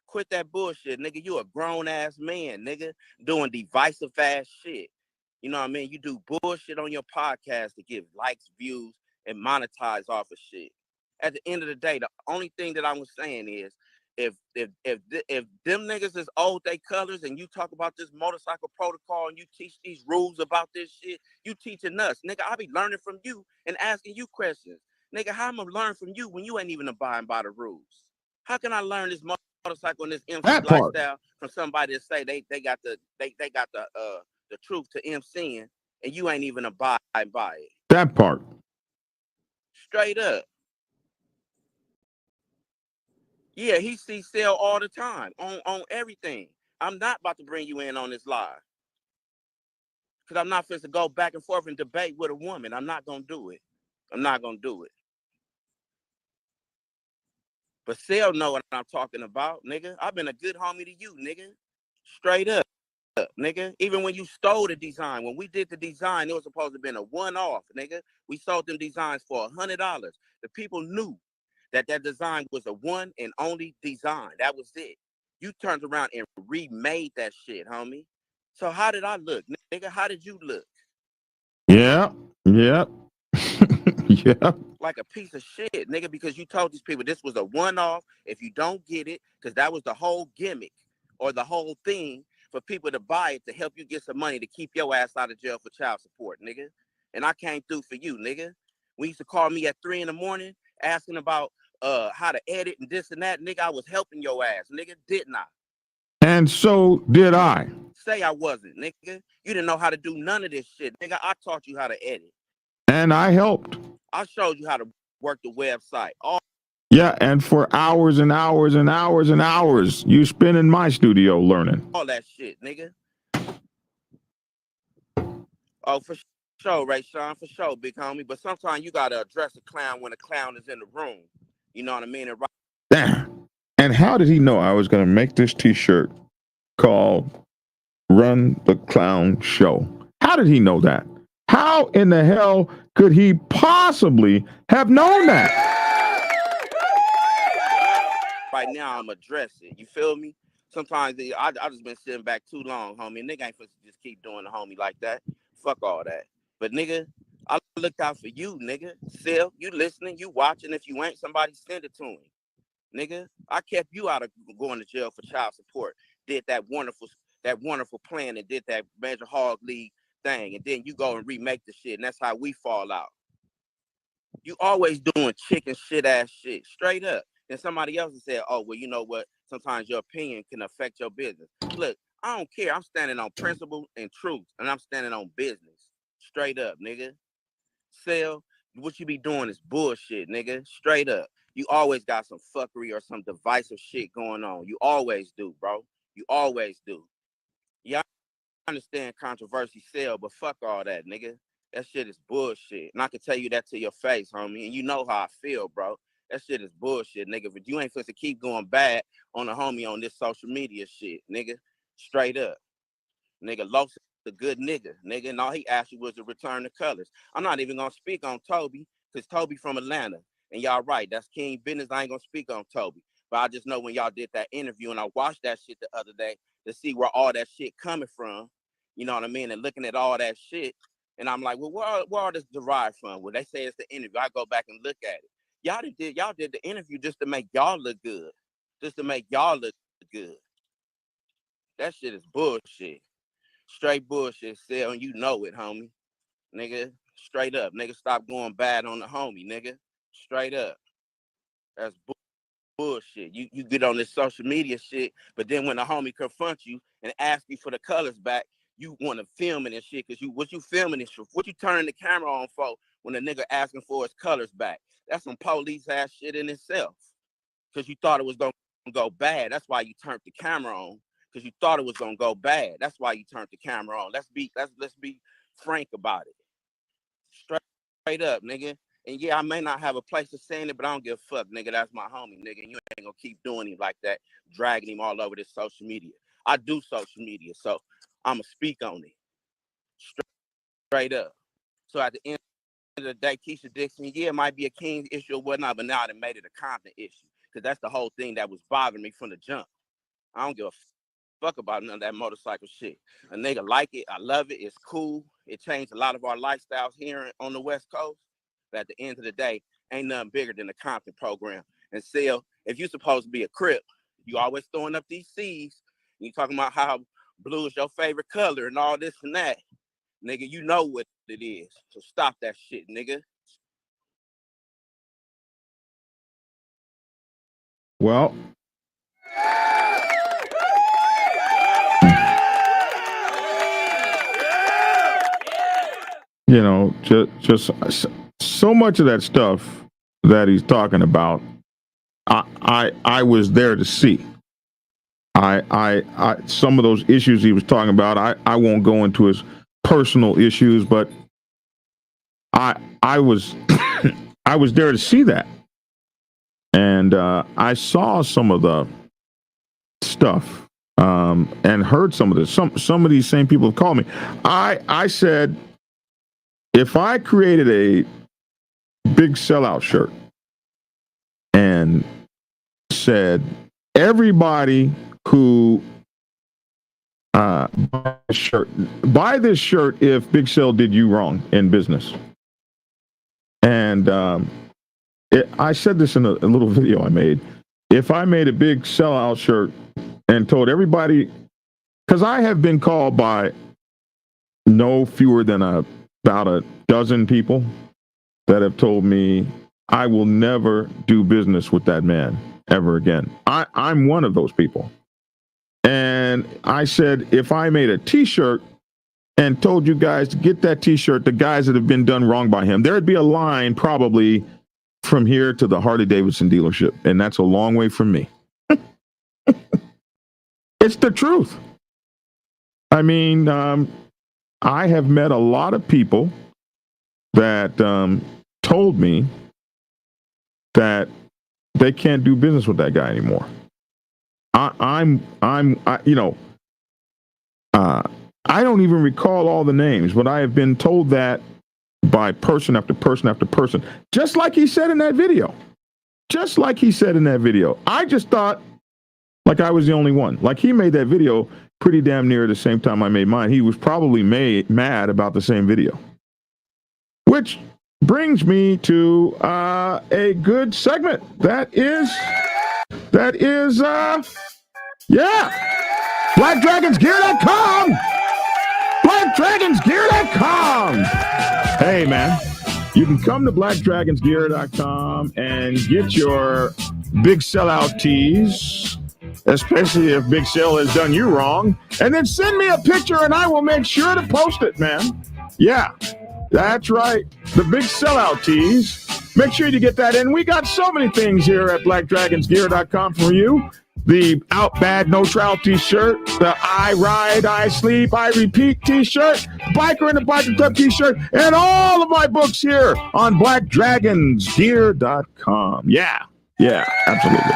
Quit that bullshit, nigga. You a grown-ass man, nigga, doing divisive-ass shit. You know what I mean? You do bullshit on your podcast to get likes, views, and monetize off of shit. At the end of the day, the only thing that I was saying is, if them niggas is old they colors and you talk about this motorcycle protocol and you teach these rules about this shit, you teaching us. Nigga, I be learning from you and asking you questions. Nigga, how am I learn from you when you ain't even abiding by the rules? How can I learn this motorcycle and this MC lifestyle from somebody that say they got the truth to MCing and you ain't even abide by it? That part. Straight up. Yeah, he sees Zelle all the time on everything. I'm not about to bring you in on this live. Because I'm not supposed to go back and forth and debate with a woman. I'm not going to do it. I'm not going to do it. But Zelle know what I'm talking about, nigga. I've been a good homie to you, nigga. Straight up, nigga. Even when you stole the design, when we did the design, it was supposed to have been a one-off, nigga. We sold them designs for $100. The people knew that design was a one and only design. That was it. You turned around and remade that shit, homie. So how did I look, nigga? How did you look? Yeah. Yeah. Yeah. Like a piece of shit, nigga, because you told these people this was a one-off. If you don't get it, because that was the whole gimmick or the whole thing for people to buy it to help you get some money to keep your ass out of jail for child support, nigga. And I came through for you, nigga. We used to call me at 3 a.m. asking about how to edit and this and that, nigga. I was helping your ass, nigga, didn't I? And so did I. Say I wasn't, nigga. You didn't know how to do none of this shit, nigga. I taught you how to edit. And I helped. I showed you how to work the website. Yeah, and for hours and hours and hours and hours, you spend in my studio learning. All that shit, nigga. Oh, for sure, Ray Sean, for sure, big homie. But sometimes you gotta address a clown when a clown is in the room. You know what I mean? Damn. And how did he know I was going to make this T-shirt called "Run the Clown Show"? How did he know that? How in the hell could he possibly have known that? Right now, I'm addressing. You feel me? Sometimes I just been sitting back too long, homie. Nigga ain't supposed to just keep doing the homie like that. Fuck all that. But nigga, I look out for you, nigga. Still, you listening, you watching. If you ain't, somebody send it to him. Nigga, I kept you out of going to jail for child support. Did that wonderful plan and did that Major Hog League thing. And then you go and remake the shit. And that's how we fall out. You always doing chicken shit ass shit. Straight up. Then somebody else said, oh, well, you know what? Sometimes your opinion can affect your business. Look, I don't care. I'm standing on principle and truth. And I'm standing on business. Straight up, nigga. Sell, what you be doing is bullshit, nigga. Straight up. You always got some fuckery or some divisive shit going on. You always do, bro. You always do. Yeah, I understand controversy sell, but fuck all that, nigga. That shit is bullshit. And I can tell you that to your face, homie. And you know how I feel, bro. That shit is bullshit, nigga. But you ain't supposed to keep going bad on the homie on this social media shit, nigga. Straight up. Nigga, Los a good nigga, nigga. And all he asked you was to return the colors. I'm not even gonna speak on Toby, because Toby from Atlanta. And y'all right, that's King business. I ain't gonna speak on Toby. But I just know when y'all did that interview and I watched that shit the other day to see where all that shit coming from, you know what I mean? And looking at all that shit. And I'm like, well, where all this derived from? Well, they say it's the interview. I go back and look at it. Y'all did the interview just to make y'all look good. Just to make y'all look good. That shit is bullshit. Straight bullshit, Sell, and you know it, homie. Nigga, straight up. Nigga, stop going bad on the homie, nigga. Straight up. That's bullshit. You get on this social media shit, but then when the homie confronts you and asks you for the colors back, you want to film it and shit, because what you filming is what you turning the camera on for when a nigga asking for his colors back. That's some police ass shit in itself. Because you thought it was going to go bad. That's why you turned the camera on. Because you thought it was gonna go bad. That's why you turned the camera on. Let's be frank about it. Straight up, nigga. And yeah, I may not have a place to saying it, but I don't give a fuck, nigga. That's my homie, nigga. And you ain't gonna keep doing him like that, dragging him all over this social media. I do social media, so I'ma speak on it. Straight up. So at the end of the day, Keisha Dixon, yeah, it might be a King issue or whatnot, but now they made it a Compton issue. Because that's the whole thing that was bothering me from the jump. I don't give a fuck about none of that motorcycle shit. A nigga like it. I love it. It's cool. It changed a lot of our lifestyles here on the West Coast. But at the end of the day, ain't nothing bigger than the Compton program. And Sell, if you're supposed to be a Crip, you always throwing up these C's. You talking about how blue is your favorite color and all this and that. Nigga, you know what it is. So stop that shit, nigga. Well, you know, just so much of that stuff that he's talking about, I was there to see. I some of those issues he was talking about, I won't go into his personal issues, but I was I was there to see that, and I saw some of the stuff and heard some of this. Some of these same people have called me. I said, if I created a big sellout shirt and said everybody who buy this shirt if Big Sell did you wrong in business. And I said this in a little video I made. If I made a big sellout shirt and told everybody, because I have been called by no fewer than about a dozen people that have told me I will never do business with that man ever again. I'm one of those people. And I said, if I made a T-shirt and told you guys to get that T-shirt, the guys that have been done wrong by him, there'd be a line probably from here to the Harley Davidson dealership. And that's a long way from me. It's the truth. I mean, I have met a lot of people that told me that they can't do business with that guy anymore. I don't even recall all the names, but I have been told that by person after person after person, just like he said in that video. Just like he said in that video. I just thought like I was the only one. Like he made that video pretty damn near the same time I made mine. He was probably mad about the same video. Which brings me to a good segment. That is, BlackDragonsGear.com. BlackDragonsGear.com. Hey, man, you can come to BlackDragonsGear.com and get your big sellout tees, especially if Big Sale has done you wrong, and then send me a picture and I will make sure to post it, man. Yeah, that's right. The big sellout tees. Make sure you get that in. We got so many things here at BlackDragonsGear.com for you. The Out Bad No Trial t-shirt, the I Ride, I Sleep, I Repeat t-shirt, Biker and the Biker Club t-shirt, and all of my books here on BlackDragonsGear.com. Yeah, absolutely.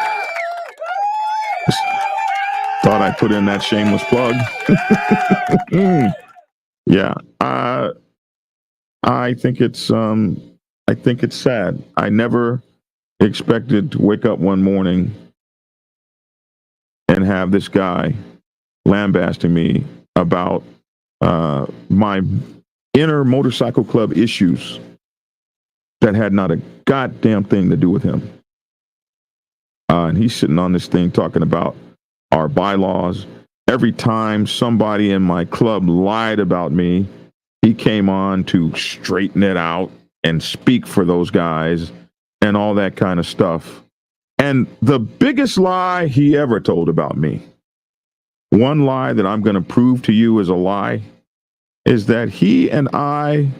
Thought I'd put in that shameless plug. Yeah, I think it's sad. I never expected to wake up one morning and have this guy lambasting me about my inner motorcycle club issues that had not a goddamn thing to do with him. And he's sitting on this thing talking about our bylaws. Every time somebody in my club lied about me, he came on to straighten it out and speak for those guys and all that kind of stuff. And the biggest lie he ever told about me, one lie that I'm going to prove to you is a lie, is that he and I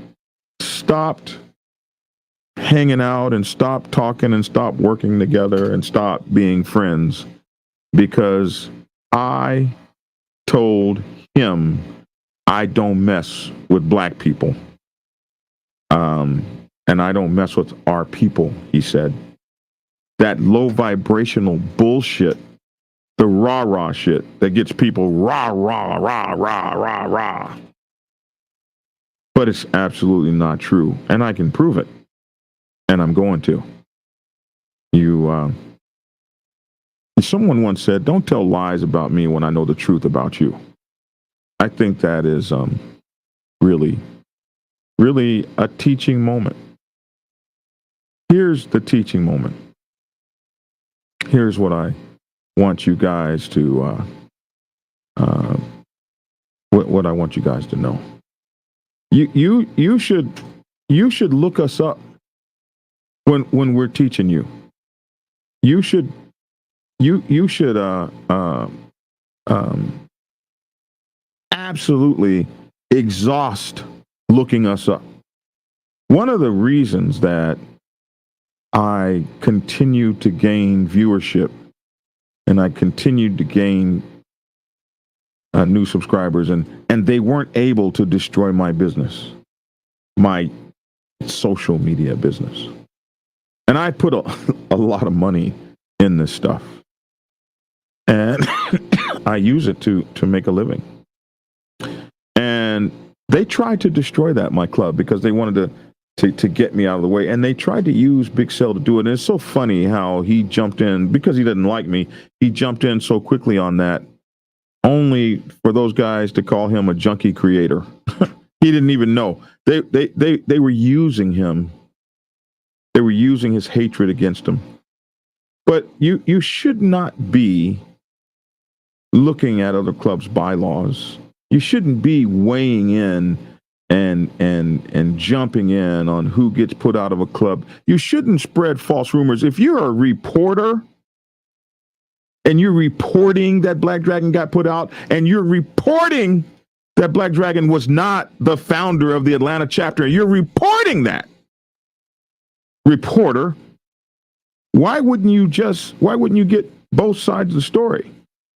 stopped hanging out and stopped talking and stopped working together and stopped being friends because I told him I don't mess with black people. And I don't mess with our people, he said. That low vibrational bullshit, the rah-rah shit that gets people rah. But it's absolutely not true. And I can prove it. And I'm going to. Someone once said, don't tell lies about me when I know the truth about you. I think that is really a teaching moment. Here's the teaching moment. Here's what I want you guys to what I want you guys to know. You should look us up when we're teaching you. You should absolutely exhaust looking us up. One of the reasons that I continue to gain viewership and I continued to gain new subscribers, and they weren't able to destroy my business, my social media business. And I put a lot of money in this stuff, and I use it to make a living. And they tried to destroy that, my club, because they wanted to get me out of the way. And they tried to use Big Cell to do it. And it's so funny how he jumped in, because he didn't like me, he jumped in so quickly on that, only for those guys to call him a junkie creator. He didn't even know. They were using him. They were using his hatred against him. But you should not be looking at other clubs' bylaws. You shouldn't be weighing in and jumping in on who gets put out of a club. You shouldn't spread false rumors. If you're a reporter and you're reporting that Black Dragon got put out, and you're reporting that Black Dragon was not the founder of the Atlanta chapter, you're reporting that, reporter, why wouldn't you get both sides of the story?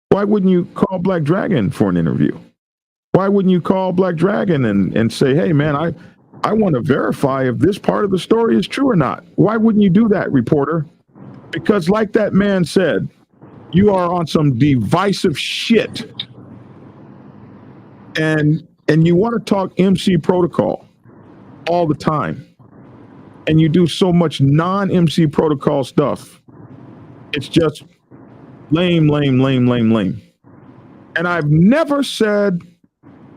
Why wouldn't you call Black Dragon for an interview? Why wouldn't you call Black Dragon and say, hey, man, I want to verify if this part of the story is true or not? Why wouldn't you do that, reporter? Because like that man said, you are on some divisive shit. And you want to talk MC protocol all the time. And you do so much non-MC protocol stuff. It's just lame. And I've never said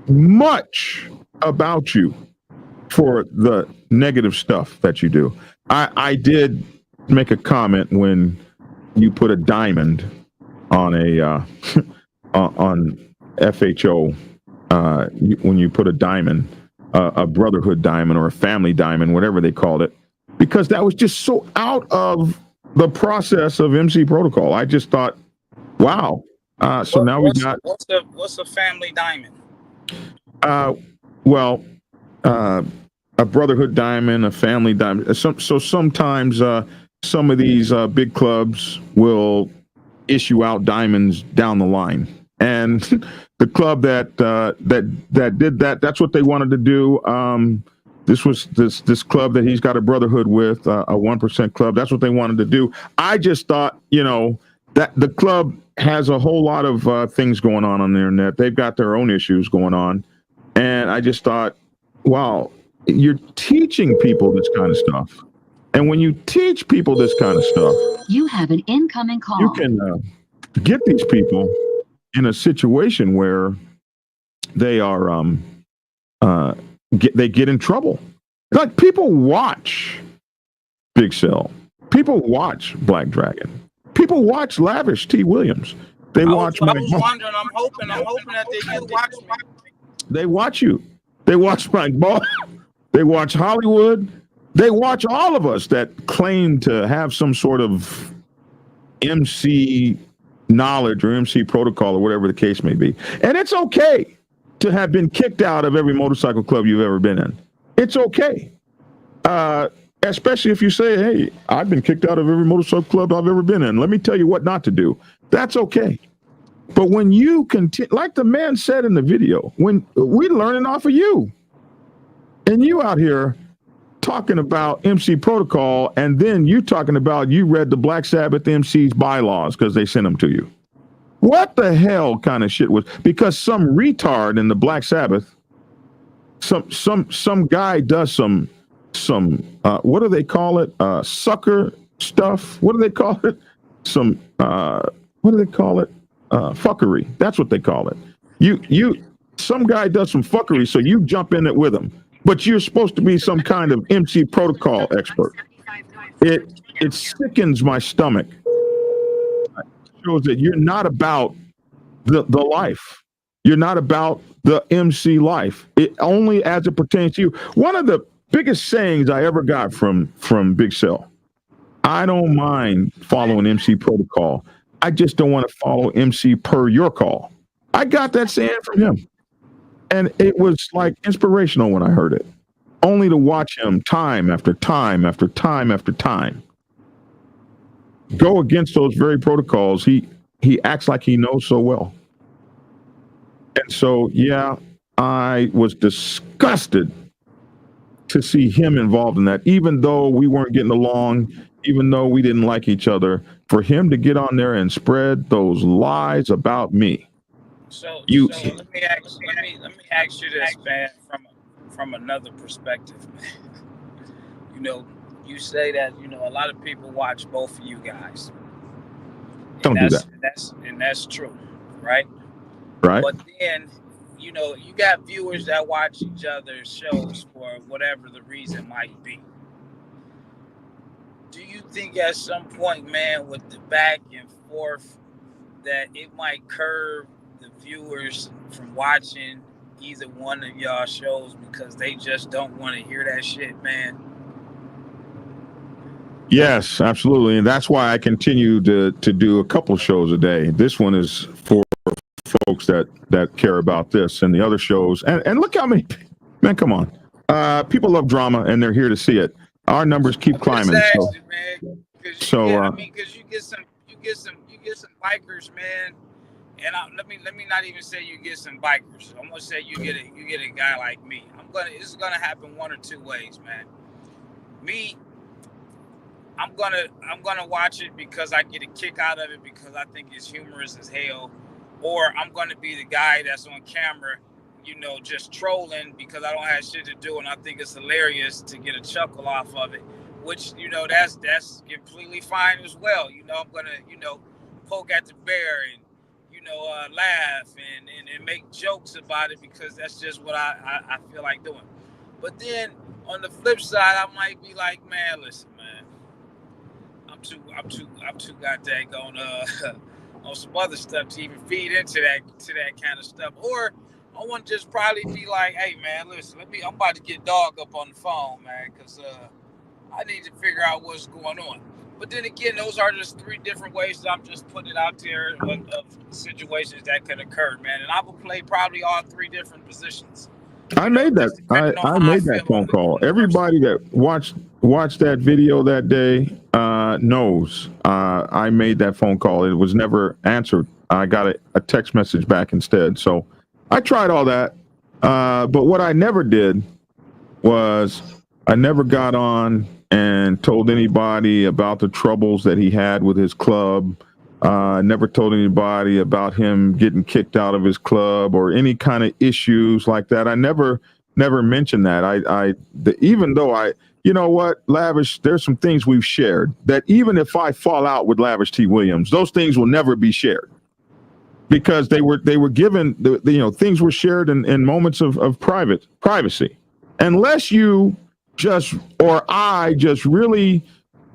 much about you for the negative stuff that you do. I did make a comment when you put a diamond on a on FHO, when you put a diamond, a brotherhood diamond or a family diamond, whatever they called it, because that was just so out of the process of MC protocol. I just thought, wow. So now we got what's a family diamond? Well, a brotherhood diamond, a family diamond. So sometimes some of these big clubs will issue out diamonds down the line, and the club that did that, that's what they wanted to do. This was this club that he's got a brotherhood with, a 1% club. That's what they wanted to do. I just thought, that the club has a whole lot of things going on the internet. They've got their own issues going on. And I just thought, wow, you're teaching people this kind of stuff. And when you teach people this kind of stuff, you have an incoming call. You can get these people in a situation where they are they get in trouble. Like, people watch Big Zelle. People watch Black Dragon. People watch Lavish T. Williams. They watch. I was wondering. I'm hoping that they do watch me. They watch you. They watch Mike Ball. They watch Hollywood. They watch all of us that claim to have some sort of MC knowledge or MC protocol or whatever the case may be. And it's okay to have been kicked out of every motorcycle club you've ever been in. It's okay. Especially if you say, hey, I've been kicked out of every motorcycle club I've ever been in. Let me tell you what not to do. That's okay. But when you continue, like the man said in the video, when we're learning off of you, and you out here talking about MC protocol, and then you talking about you read the Black Sabbath MC's bylaws because they sent them to you. What the hell kind of shit was? Because some retard in the Black Sabbath, some guy does some what do they call it? Sucker stuff. What do they call it? What do they call it? Fuckery. That's what they call it. Some guy does some fuckery, so you jump in it with him. But you're supposed to be some kind of MC protocol expert. It sickens my stomach. It shows that you're not about the life. You're not about the MC life. It only as it pertains to you. One of the biggest sayings I ever got from Big Zelle: I don't mind following MC protocol. I just don't want to follow MC per your call. I got that saying from him. And it was like inspirational when I heard it, only to watch him time after time after time after time go against those very protocols he acts like he knows so well. And so, yeah, I was disgusted to see him involved in that, even though we weren't getting along, even though we didn't like each other, for him to get on there and spread those lies about me. So let me ask you this, man, from another perspective. You say that a lot of people watch both of you guys. Don't do that. That's true, right? Right. But then, you got viewers that watch each other's shows for whatever the reason might be. Do you think at some point, man, with the back and forth, that it might curb the viewers from watching either one of y'all shows because they just don't want to hear that shit, man. Yes, absolutely. And that's why I continue to do a couple shows a day. This one is for folks that care about this, and the other shows. And look how many, man, come on. People love drama and they're here to see it. Our numbers keep climbing. Exactly, man. Because you get some bikers, man. And let me not even say you get some bikers. I'm gonna say you get a guy like me. This is gonna happen one or two ways, man. Me, I'm gonna watch it because I get a kick out of it because I think it's humorous as hell, or I'm gonna be the guy that's on camera, just trolling because I don't have shit to do and I think it's hilarious to get a chuckle off of it, which that's completely fine as well. I'm gonna poke at the bear and laugh and make jokes about it because that's just what I feel like doing. But then on the flip side, I might be like, man, listen, man. I'm too goddamn on some other stuff to even feed into that kind of stuff. Or I want to just probably be like, hey man, listen, I'm about to get dog up on the phone, man, because I need to figure out what's going on. But then again, those are just three different ways that I'm just putting it out there of situations that could occur, man. And I will play probably all three different positions. I made that. I made that phone call. Everybody that watched that video that day knows I made that phone call. It was never answered. I got a text message back instead. So I tried all that. But what I never did was I never got on and told anybody about the troubles that he had with his club. Never told anybody about him getting kicked out of his club or any kind of issues like that. I never mentioned that. Even though you know what, Lavish, there's some things we've shared that even if I fall out with Lavish T. Williams, those things will never be shared because they were given, things were shared in moments of privacy. Unless you I just really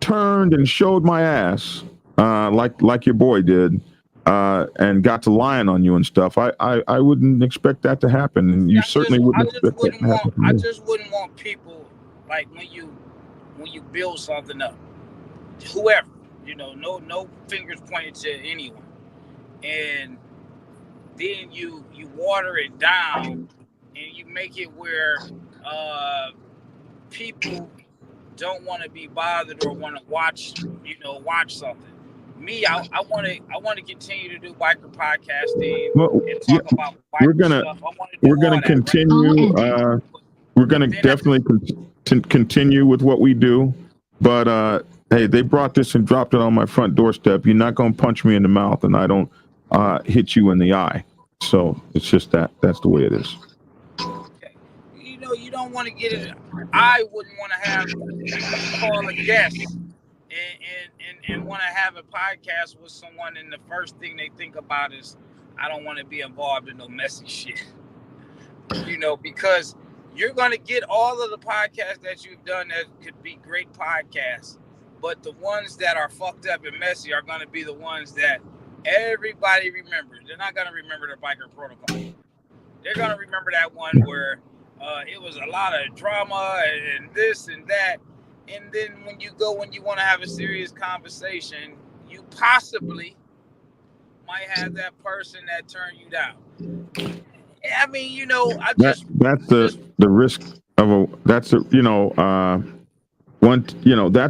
turned and showed my ass, like your boy did, and got to lying on you and stuff. I wouldn't expect that to happen, and you certainly wouldn't expect that to happen. I just wouldn't want people like when you build something up, whoever, no fingers pointed to anyone, and then you water it down and you make it where people don't want to be bothered or want to watch something. Me, I want to continue to do biker podcasting and talk about biker stuff. We're gonna continue. Right? We're gonna definitely continue with what we do. But hey, they brought this and dropped it on my front doorstep. You're not gonna punch me in the mouth, and I don't hit you in the eye. So it's just that's the way it is. You don't want to get it. I wouldn't want to have call a guest and want to have a podcast with someone, and the first thing they think about is, I don't want to be involved in no messy shit. Because you're going to get all of the podcasts that you've done that could be great podcasts, but the ones that are fucked up and messy are going to be the ones that everybody remembers. They're not going to remember the biker protocol. They're going to remember that one where it was a lot of drama and this and that. And then when you want to have a serious conversation, you possibly might have that person that turned you down. I mean, that's the risk of that's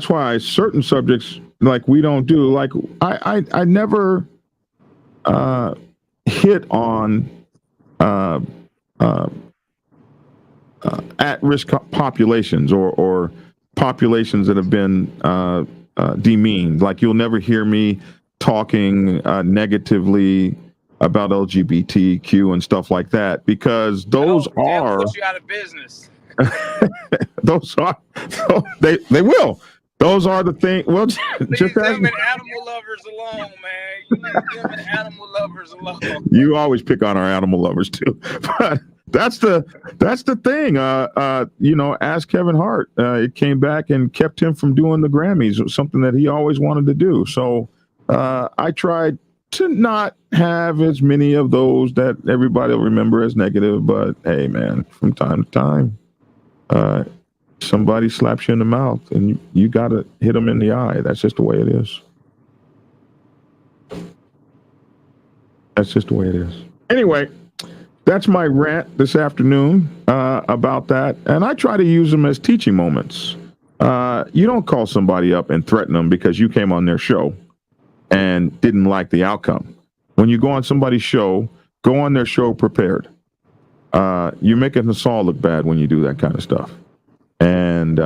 why certain subjects like we don't do. Like I never hit on at-risk populations or populations that have been demeaned. Like you'll never hear me talking negatively about LGBTQ and stuff like that because those are put you out of business. Those are they will. Those are the things. Well, leave them and animal lovers alone, man. You leave them and animal lovers alone. You always pick on our animal lovers too, but that's the thing. Ask Kevin Hart. It came back and kept him from doing the Grammys. It was something that he always wanted to do. So I tried to not have as many of those that everybody will remember as negative. But hey, man, from time to time, somebody slaps you in the mouth and you got to hit them in the eye. That's just the way it is. That's just the way it is. Anyway, that's my rant this afternoon about that. And I try to use them as teaching moments. You don't call somebody up and threaten them because you came on their show and didn't like the outcome. When you go on somebody's show, go on their show prepared. You're making us all look bad when you do that kind of stuff. And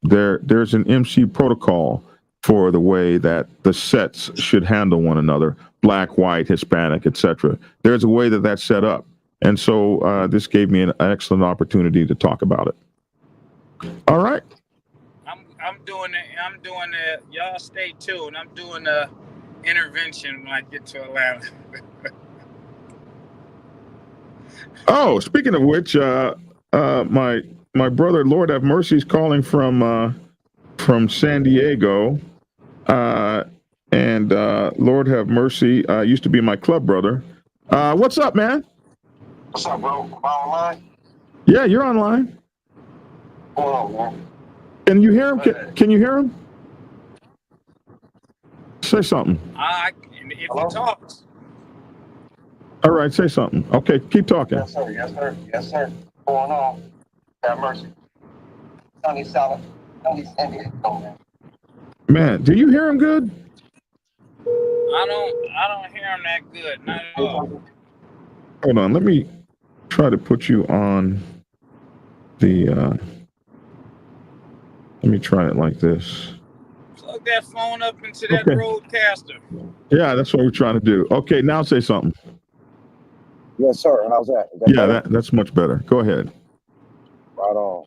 there's an MC protocol for the way that the sets should handle one another, black, white, Hispanic, etc. There's a way that that's set up. And so this gave me an excellent opportunity to talk about it. All right. I'm doing it. Y'all stay tuned. I'm doing a intervention when I get to Atlanta. Oh, speaking of which, my brother, Lord have mercy, is calling from San Diego, and Lord have mercy used to be my club brother. What's up, man? What's up, bro? Am I online? Yeah, you're online. What's going on, man? Can you hear him? Can you hear him? Say something. If he talks. All right, say something. Okay, keep talking. Yes, sir. Yes, sir. Yes, sir. What's going on? Have mercy. Sunny Salad. Sunny San Diego, man. Man, do you hear him good? I don't hear him that good. Not at all. Hold on, let me try to put you on the. Let me try it like this. Plug that phone up into that roadcaster. Yeah, that's what we're trying to do. Okay, now say something. Yes, sir. How's that? Yeah, that's much better. Go ahead. Right on.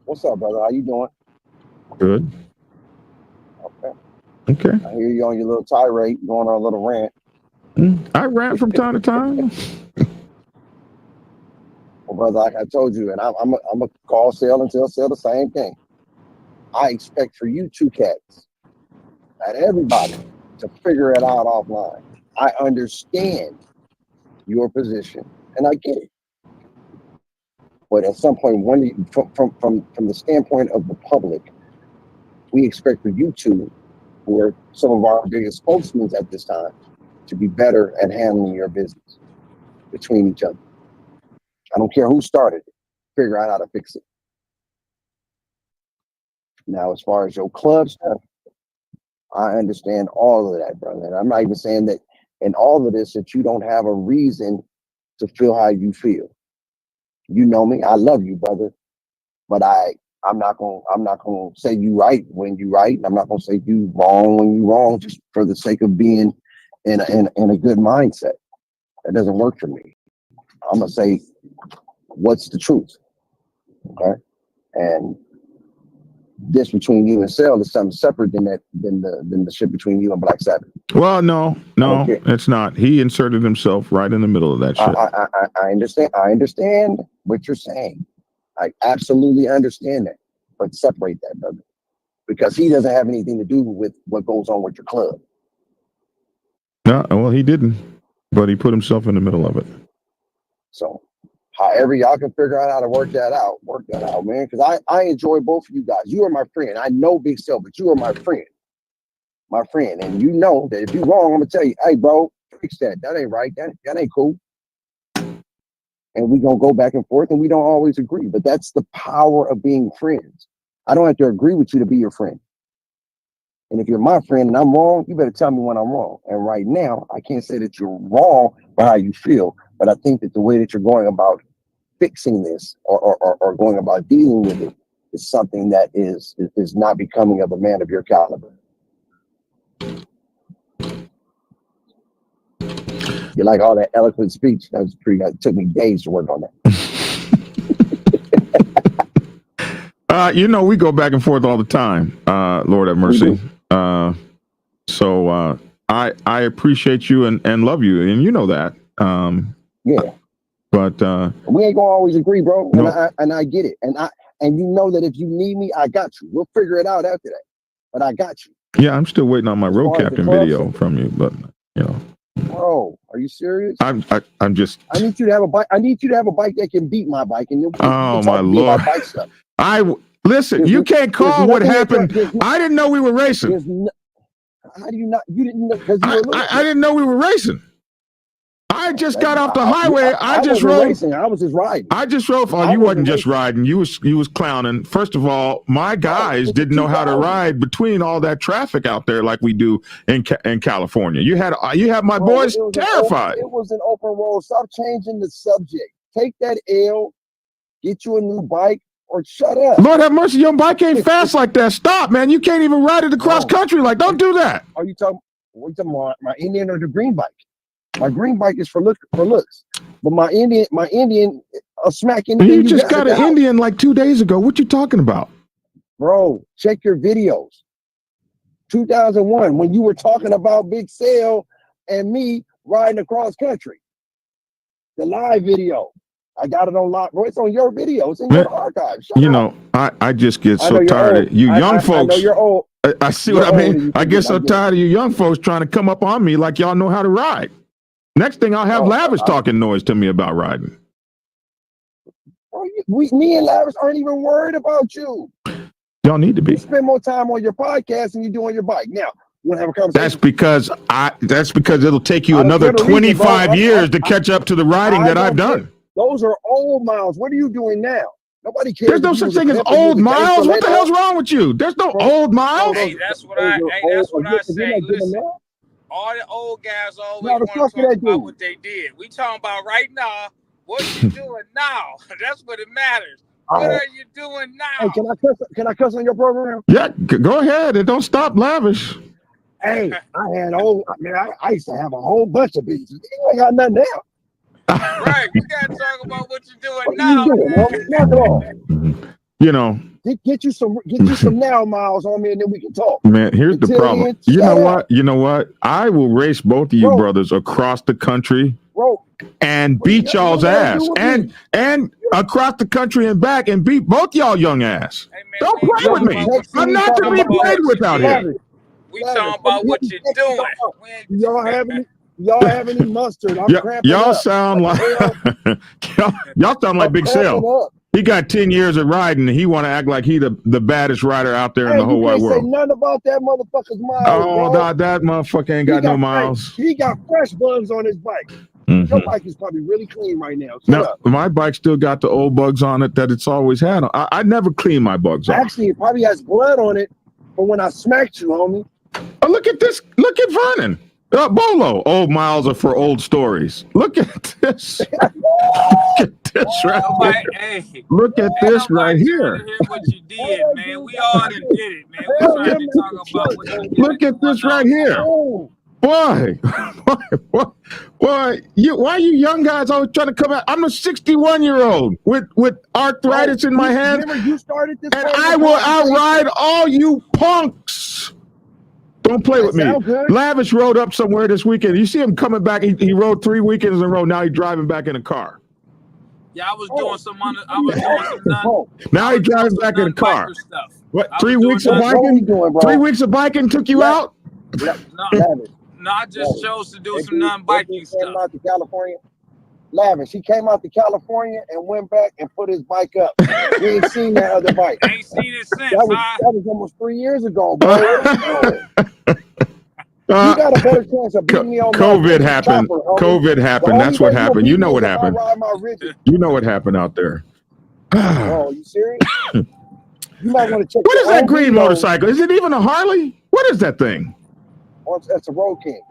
What's up, brother? How you doing? Good. Okay. I hear you on your little tirade, going on a little rant. I rant from time to time. Well, brother, like I told you, and I'm a call Zelle and tell Zelle the same thing. I expect for you two cats and everybody to figure it out offline. I understand your position, and I get it. But at some point, from the standpoint of the public, we expect for you two, who are some of our biggest spokesmen at this time, to be better at handling your business between each other. I don't care who started it. Figure out how to fix it. Now, as far as your club stuff, I understand all of that, brother. And I'm not even saying that in all of this that you don't have a reason to feel how you feel. You know me, I love you, brother. But I'm not gonna say you right when you right. And I'm not gonna say you wrong when you wrong, just for the sake of being in a good mindset. That doesn't work for me. I'm gonna say what's the truth. Okay. And this between you and Zelle is something separate than the shit between you and Black Sabbath. Well, no, it's not. He inserted himself right in the middle of that shit. I understand. I understand what you're saying. I absolutely understand that. But separate that, brother, because he doesn't have anything to do with what goes on with your club. No, well, he didn't, but he put himself in the middle of it. So, however y'all can figure out how to work that out, man. Because I enjoy both of you guys. You are my friend. I know Big Zelle, but you are my friend. My friend. And you know that if you're wrong, I'm going to tell you, hey, bro, fix that. That ain't right. That ain't cool. And we're going to go back and forth, and we don't always agree. But that's the power of being friends. I don't have to agree with you to be your friend. And if you're my friend and I'm wrong, you better tell me when I'm wrong. And right now, I can't say that you're wrong by how you feel, but I think that the way that you're going about fixing this or going about dealing with it is something that is not becoming of a man of your caliber. You like all that eloquent speech? That was pretty good. It took me days to work on that. We go back and forth all the time. Lord have mercy. So I appreciate you and love you, and you know that. Yeah. But we ain't gonna always agree, bro. No. And I get it. And you know that if you need me, I got you. We'll figure it out after that. But I got you. Yeah, I'm still waiting on my road captain video from you, but Bro, are you serious? I'm just. I need you to have a bike. I need you to have a bike that can beat my bike, and you can Oh talk my to me Lord! about bike stuff. Listen. There's You can't there's call what nothing that happened. I didn't know we were racing. How do you not? You didn't know because you were looking. I didn't know we were racing. I just got off the highway. I just wasn't rode. racing. I was just riding. I just rode. Oh, I you wasn't just racing. riding. You was clowning. First of all, my guys didn't know how to ride between all that traffic out there like we do in California. You had my boys terrified. It was an open road. Stop changing the subject. Take that L. Get you a new bike or shut up. Lord have mercy, your bike ain't fast like that. Stop, man. You can't even ride it across country. Like, don't do that. Are you talking? What you talking about? My Indian or the green bike? My green bike is for looks, but my Indian, a smacking. You just got an Indian like 2 days ago. What you talking about, bro? Check your videos. 2001, when you were talking about Big Sale and me riding across country. The live video. I got it on live. Bro, it's on your video. It's in your archive. Shut up. I just get so tired of you young folks. I know you're old. I see what I mean. I get so tired of you young folks trying to come up on me like y'all know how to ride. Next thing I'll have Lavish talking noise to me about riding. Me and Lavish aren't even worried about you. Y'all need to be. You spend more time on your podcast than you do on your bike. Now, you want to have a conversation? That's because it'll take you another 25 years to catch up to the riding that I've done. Those are old miles. What are you doing now? Nobody cares. There's no such thing as old miles. What the hell's wrong with you? There's no old miles. Hey, that's what I say. Listen, all the old guys always want to talk about what they did. We talking about right now. What you doing now? That's what it matters. What are you doing now? Hey, can I cuss on your program? Yeah, go ahead. And don't stop, Lavish. Hey, I used to have a whole bunch of beats. You ain't got nothing now. Right, we gotta talk about what you're doing now. Knock it off. You know, get you some now miles on me, and then we can talk. Man, here's the problem. You know what? I will race both of you brothers across the country, and beat y'all's ass, and across the country and back, and beat both y'all young ass. Hey, man, don't play with me. I'm not to be played with out here. We talking about what you're doing. Y'all have any mustard? Y'all sound like y'all sound like Big Sale. He got 10 years of riding, and he want to act like he the baddest rider out there in the whole wide world. Say nothing about that motherfucker's miles. Oh, that motherfucker ain't got no miles. He got fresh bugs on his bike. Mm-hmm. Your bike is probably really clean right now. No, my bike still got the old bugs on it that it's always had. I never clean my bugs off. Actually, it probably has blood on it from when I smacked you, homie. Oh, look at this. Look at Vernon. Bolo, old miles are for old stories. Look at this. Look at this right here. Look at this right here. What you did, man. We all done did it, man. We trying to talk about what you did. Look at this right here. Boy, why you young guys always trying to come out? I'm a 61-year-old with arthritis in my hands, you started this, and I will outride all you punks. Don't play with me. Lavish rode up somewhere this weekend. You see him coming back. He rode 3 weekends in a row. Now he's driving back in a car. Yeah, I was doing some now he's driving back in a car. What? 3 weeks of biking? 3 weeks of biking took you out? No, I just chose to do some non-biking stuff. Came out to California. Lavish. He came out to California and went back and put his bike up. We ain't seen that other bike. Ain't seen it since. That was almost 3 years ago, bro. You got a better chance of beating me on COVID happened. COVID happened. That's what happened. You know what happened. You know what happened out there. Oh, you serious? You might want to check. What is that green motorcycle? Is it even a Harley? What is that thing? Oh, that's a Road King.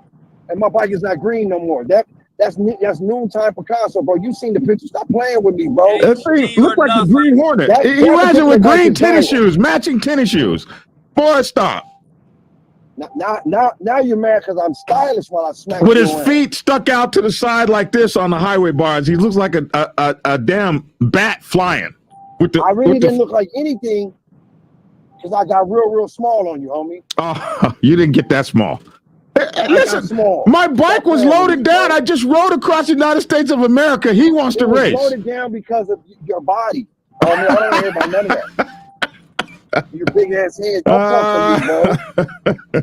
And my bike is not green no more. That's noontime Picasso, bro. You seen the picture? Stop playing with me, bro. That thing looks like a Green Hornet. He rides it with green tennis shoes, matching tennis shoes. Boy, stop. Now you're mad because I'm stylish while I smack with his feet stuck out to the side like this on the highway bars. He looks like a damn bat flying. I really didn't look like anything because I got real small on you, homie. Oh, you didn't get that small. Listen, my bike was loaded down. I just rode across the United States of America. He wants to race. Loaded down because of your body. I don't hear about none of that. Your big ass head. Don't come for me, bro.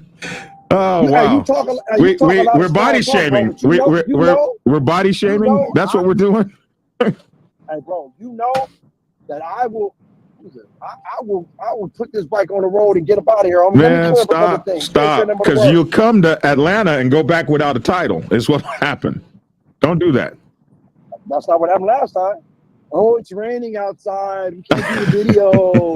Oh Hey, wow. you talk a lot We're of body strong talk, bro, shaming. but you know, We're body shaming. know, That's what we're doing. hey, bro, you know that I will put this bike on the road and get up out of here. Let me Man, clear up a couple things. stop. Because you'll come to Atlanta and go back without a title. Is what happened. Don't do that. That's not what happened last time. Oh, it's raining outside. We can't do the video.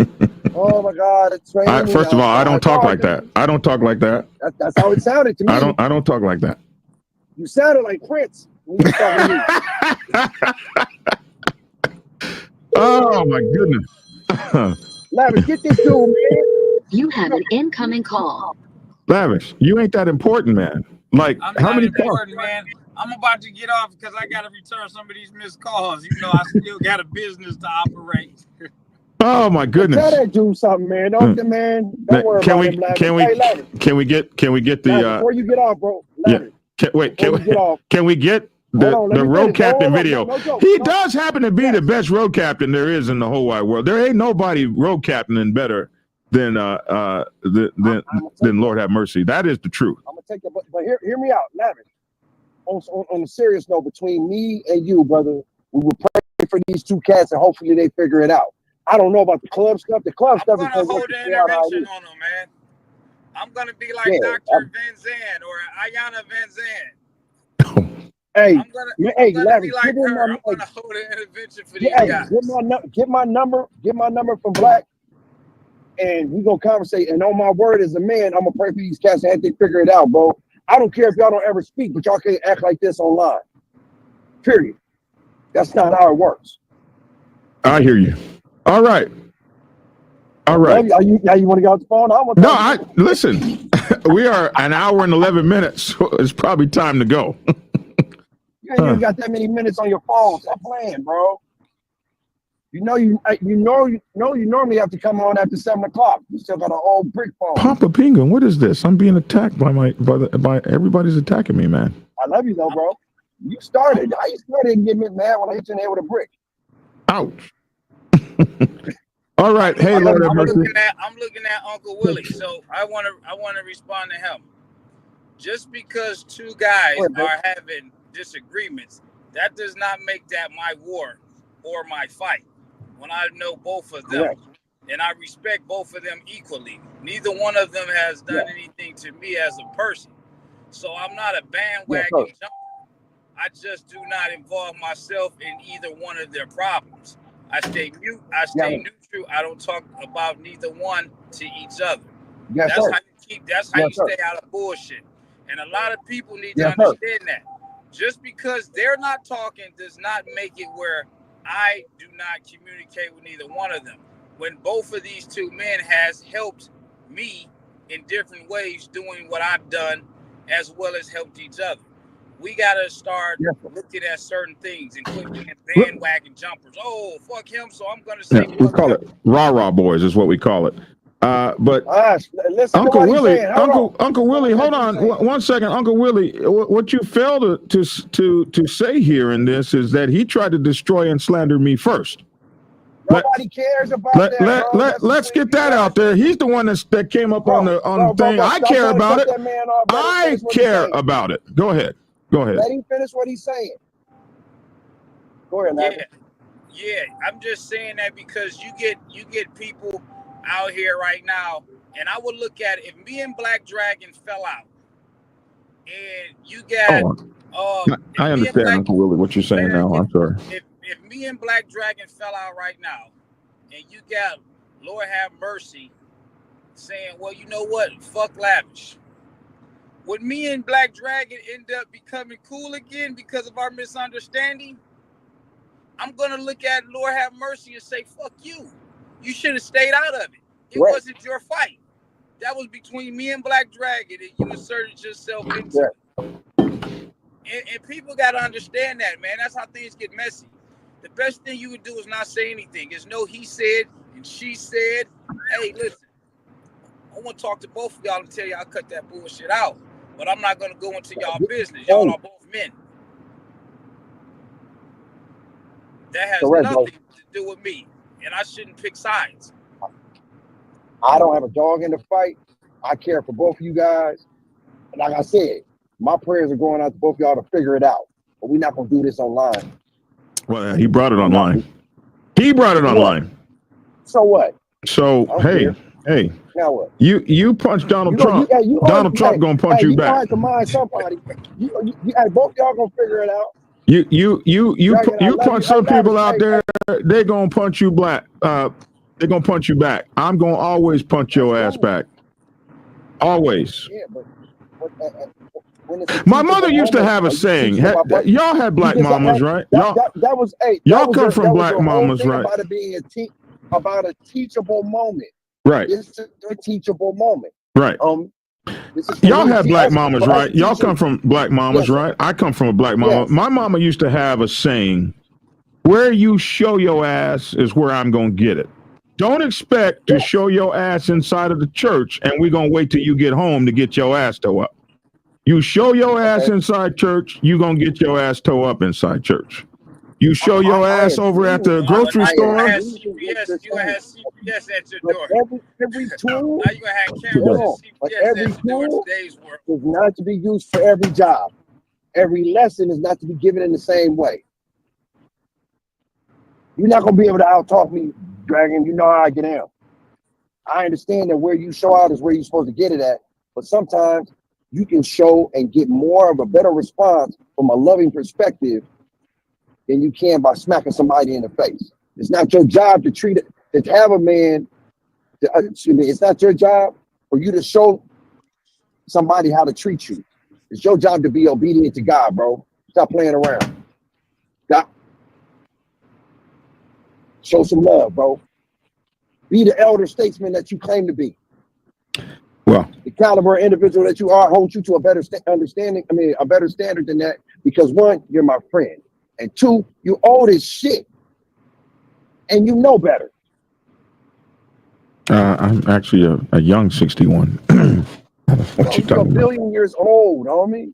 Oh my God, it's raining. First of all, I don't talk outside. like that. I don't talk like that. That's how it sounded to me. I don't talk like that. You sounded like Prince when you were talking to me. Oh my goodness. Lavish, get this dude, man. You have an incoming call. Lavish, you ain't that important, man. Like, I'm how not many important, man. I'm about to get off because I got to return some of these missed calls. You know, I still got a business to operate. Oh my goodness! Tell that dude something, man. Don't worry about him, Lavish. Can we get the Lavish, before you get off, bro? Lavish, can we get the road captain video? He does happen to be the best road captain there is in the whole wide world. There ain't nobody road captaining better than Lord have mercy. That is the truth. I'm gonna take it, but hear me out, Lavish. On a serious note, between me and you, brother, we will pray for these two cats and hopefully they figure it out. I don't know about the club stuff. The club stuff is going to hold an intervention on them, man. I'm going to be like Dr. Van Zandt or Ayana Van Zandt. Hey, I'm gonna be like her. I'm going to hold an intervention for these guys. Get my number from Black, and we gonna conversate. And on my word as a man, I'm gonna pray for these cats and have they figure it out, bro. I don't care if y'all don't ever speak, but y'all can't act like this online. Period. That's not how it works. I hear you. All right. Now you want to get off the phone? Listen. We are an hour and 11 minutes. So it's probably time to go. You ain't even got that many minutes on your phone. Stop playing, bro. You normally have to come on after 7 o'clock. You still got an old brick phone. Papa Penguin, what is this? I'm being attacked by everybody's attacking me, man. I love you though, bro. You started. I started and get me mad when I hit you in the head with a brick. Ouch. All right. Hey, I'm looking at Uncle Willie, so I want to respond to him. Just because two guys are having disagreements, that does not make that my war or my fight. When I know both of them, and I respect both of them equally. Neither one of them has done anything to me as a person. So I'm not a bandwagon jumper. I just do not involve myself in either one of their problems. I stay mute. I stay neutral. I don't talk about neither one to each other. That's how you stay out of bullshit. And a lot of people need to understand that. Just because they're not talking does not make it where I do not communicate with neither one of them. When both of these two men has helped me in different ways doing what I've done, as well as helped each other. We got to start looking at certain things and quitting bandwagon jumpers. Oh, fuck him, so I'm going to say we call it rah-rah boys is what we call it. But Uncle Willie, Uncle Willie, hold on 1 second. Uncle Willie, what you fail to say here in this is that he tried to destroy and slander me first. Nobody cares about that. Let's get that out there. He's the one that came up on the thing. I care about it. I care about it. Go ahead. Let him finish what he's saying. Go ahead, Larry. Yeah. I'm just saying that because you get people out here right now, and I would look at it, if me and Black Dragon fell out, and you got I understand, Uncle Willie, what you're saying now. I'm sorry. If me and Black Dragon fell out right now, and you got Lord have mercy saying, well, you know what? Fuck Lavish. Would me and Black Dragon end up becoming cool again because of our misunderstanding? I'm going to look at Lord have mercy and say, fuck you. You should have stayed out of it. It wasn't your fight. That was between me and Black Dragon, and you inserted yourself into it. And people got to understand that, man. That's how things get messy. The best thing you would do is not say anything. It's no he said and she said. Hey, listen, I want to talk to both of y'all and tell y'all cut that bullshit out. But I'm not going to go into y'all business. Y'all are both men. That has nothing to do with me. And I shouldn't pick sides. I don't have a dog in the fight. I care for both of you guys. like I said, my prayers are going out to both y'all to figure it out. But we're not gonna do this online. Well, he brought it online. He brought it online. So what? So hey, now what? You punch Donald Trump. Donald Trump gonna punch you back. You have to mind somebody. Both y'all gonna figure it out. You punch some people out there. They're gonna punch you black. They're gonna punch you back. I'm gonna always punch your ass back. Always. Yeah, but my mother used to have a saying. Y'all had black mamas, right? Y'all come from black mamas, right? About a teachable moment. Right. It's a teachable moment. Right. Y'all have black mamas, right? Y'all come from black mamas, right? I come from a black mama. Yes. My mama used to have a saying, where you show your ass is where I'm going to get it. Don't expect to show your ass inside of the church and we're going to wait till you get home to get your ass toe up. You show your ass inside church, you're going to get your ass toe up inside church. You show your ass over at the grocery store. You have CPS at your door. Every tool. Now you gonna have cameras and CPS every at your door in tool today's world. Is not to be used for every job. Every lesson is not to be given in the same way. You're not gonna be able to out-talk me, Dragon. You know how I get down. I understand that where you show out is where you're supposed to get it at, but sometimes you can show and get more of a better response from a loving perspective than you can by smacking somebody in the face. It's not your job to treat it, to have a man, it's not your job for you to show somebody how to treat you. It's your job to be obedient to God, bro. Stop playing around. Stop. Show some love, bro. Be the elder statesman that you claim to be. Well, the caliber of individual that you are holds you to a better understanding. I mean, a better standard than that, because one, you're my friend. And two, you old as shit. And you know better. I'm actually a young 61. What you you're a talking billion about? years old, homie.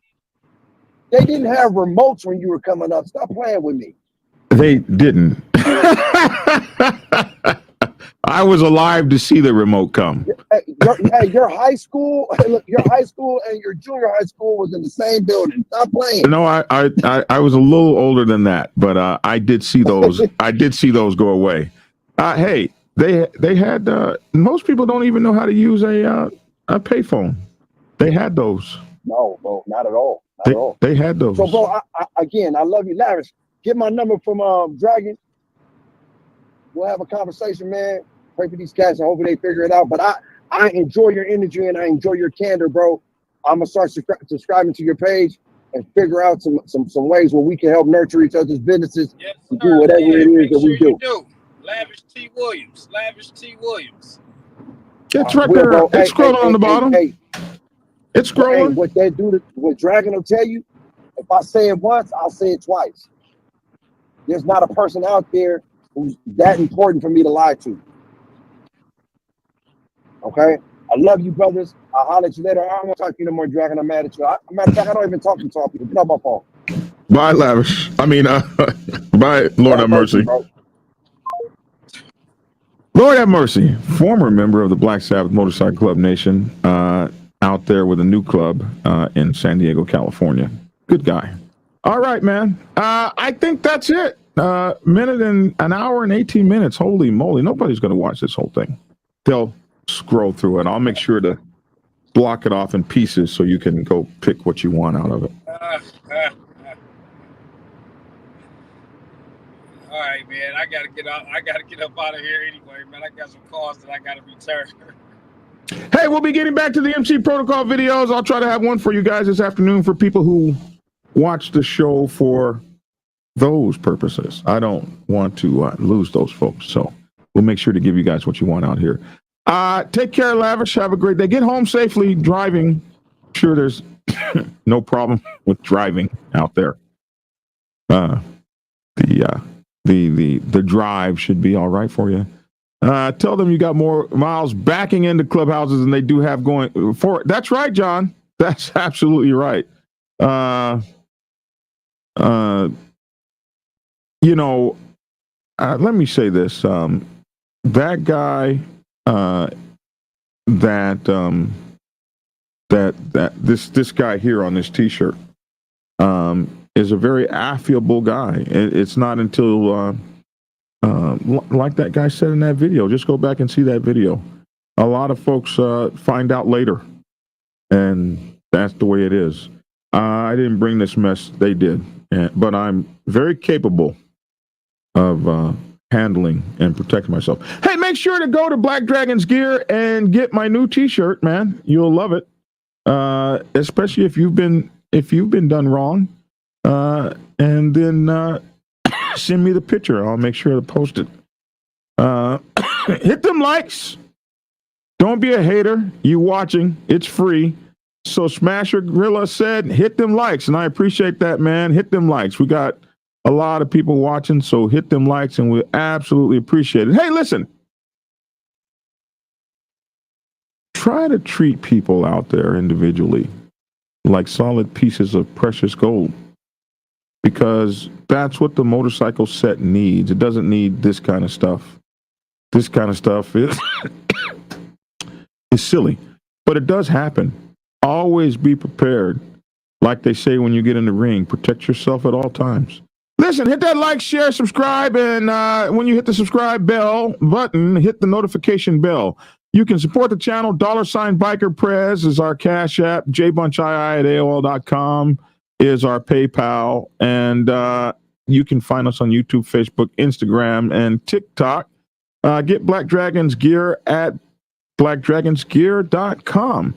They didn't have remotes when you were coming up. Stop playing with me. They didn't. I was alive to see the remote come. Your high school, look, your high school and your junior high school was in the same building. Stop playing. No, I was a little older than that, but I did see those. I did see those go away. Hey, they had. Most people don't even know how to use a payphone. They had those. No, bro, not at all. Not at all. They had those. So, bro, I love you, Lavish. Get my number from Dragon. We'll have a conversation, man. Pray for these cats and hopefully they figure it out. But I enjoy your energy and I enjoy your candor, bro. I'm gonna start subscribing to your page and figure out some ways where we can help nurture each other's businesses and do whatever it is that we do. Lavish T. Williams. Lavish T. Williams. It's right there. Bro. It's scrolling on the bottom. It's scrolling. What Dragon will tell you, if I say it once, I'll say it twice. There's not a person out there who's that important for me to lie to. Okay? I love you, brothers. I'll holler at you later. I don't want to talk to you no more, Dragon. I'm mad at you. Matter of fact, I don't even talk to tall people. Get off my phone. Bye, Lavish. I mean, bye, Lord have mercy. Bro. Lord have mercy. Former member of the Black Sabbath Motorcycle Club Nation, out there with a new club in San Diego, California. Good guy. All right, man. I think that's it. Minute and an hour and 18 minutes. Holy moly. Nobody's going to watch this whole thing. They'll scroll through it. I'll make sure to block it off in pieces so you can go pick what you want out of it. All right, man. I gotta get out. I gotta get up out of here anyway, man. I got some calls that I gotta return. Hey, we'll be getting back to the MC Protocol videos. I'll try to have one for you guys this afternoon for people who watch the show for those purposes. I don't want to lose those folks, so we'll make sure to give you guys what you want out here. Take care, Lavish. Have a great day. Get home safely. Driving. I'm sure there's no problem with driving out there. The drive should be all right for you. Tell them you got more miles backing into clubhouses than they do have going for it. That's right, John. That's absolutely right. Let me say this. That guy that that this guy here on this T-shirt is a very affable guy. It's not until like that guy said in that video. Just go back and see that video. A lot of folks find out later, and that's the way it is. I didn't bring this mess; they did, but I'm very capable of handling and protecting myself. Hey, make sure to go to Black Dragon's Gear and get my new T-shirt, man. You'll love it, especially if you've been done wrong. And then send me the picture. I'll make sure to post it. Hit them likes. Don't be a hater. You watching? It's free. So Smasher Gorilla said, hit them likes, and I appreciate that, man. Hit them likes. We got a lot of people watching, so hit them likes, and we absolutely appreciate it. Hey, listen. Try to treat people out there individually like solid pieces of precious gold, because that's what the motorcycle set needs. It doesn't need this kind of stuff. This kind of stuff is silly, but it does happen. Always be prepared. Like they say when you get in the ring, protect yourself at all times. Listen, hit that like, share, subscribe, and when you hit the subscribe bell button, hit the notification bell. You can support the channel. $ BikerPrez is our Cash App. jbunchii at AOL.com is our PayPal. And you can find us on YouTube, Facebook, Instagram, and TikTok. Get Black Dragon's Gear at blackdragonsgear.com.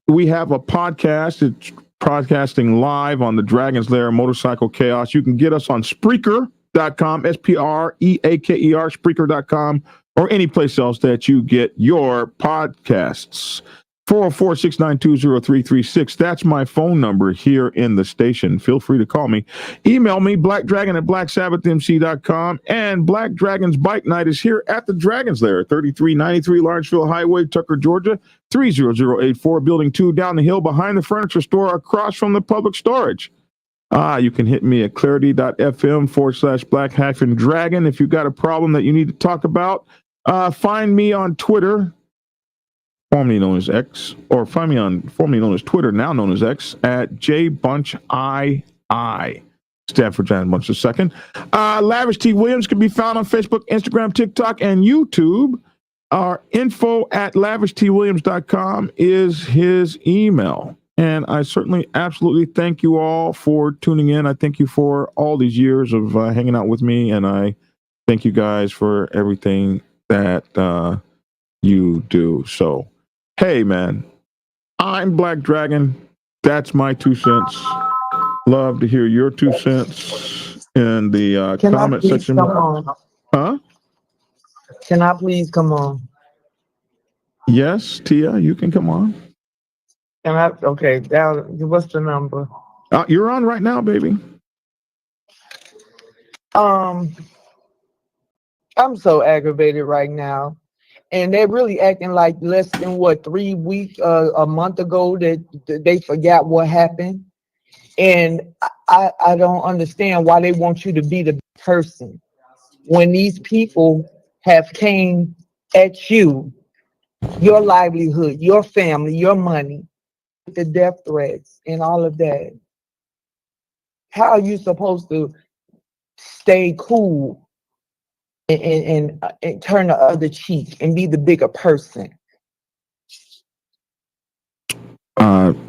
We have a podcast. It's broadcasting live on the Dragon's Lair Motorcycle Chaos. You can get us on Spreaker.com, Spreaker, Spreaker.com, or any place else that you get your podcasts. 404-692-0336. That's my phone number here in the station. Feel free to call me. Email me, blackdragon@blacksabbathmc.com. And Black Dragon's Bike Night is here at the Dragon's Lair, 3393 Lawrenceville Highway, Tucker, Georgia, 30084, Building 2, down the hill behind the furniture store across from the public storage. You can hit me at clarity.fm/black-dragon if you've got a problem that you need to talk about. Find me on Twitter, formerly known as X, or find me on formerly known as Twitter, now known as X, at jbunchii. Stand for Jan Bunch II. Lavish T. Williams can be found on Facebook, Instagram, TikTok, and YouTube. Our info at lavishtwilliams.com is his email. And I certainly absolutely thank you all for tuning in. I thank you for all these years of hanging out with me. And I thank you guys for everything that you do. So, hey, man, I'm Black Dragon. That's my 2 cents. Love to hear your 2 cents in the comment section. Come on? Huh? Can I please come on? Yes, Tia, you can come on. Can I? Okay, what's the number? You're on right now, baby. I'm so aggravated right now. And they're really acting like less than 3 weeks, a month ago that they forgot what happened. And I don't understand why they want you to be the person when these people have came at you, your livelihood, your family, your money, the death threats and all of that. How are you supposed to stay cool and turn the other cheek and be the bigger person?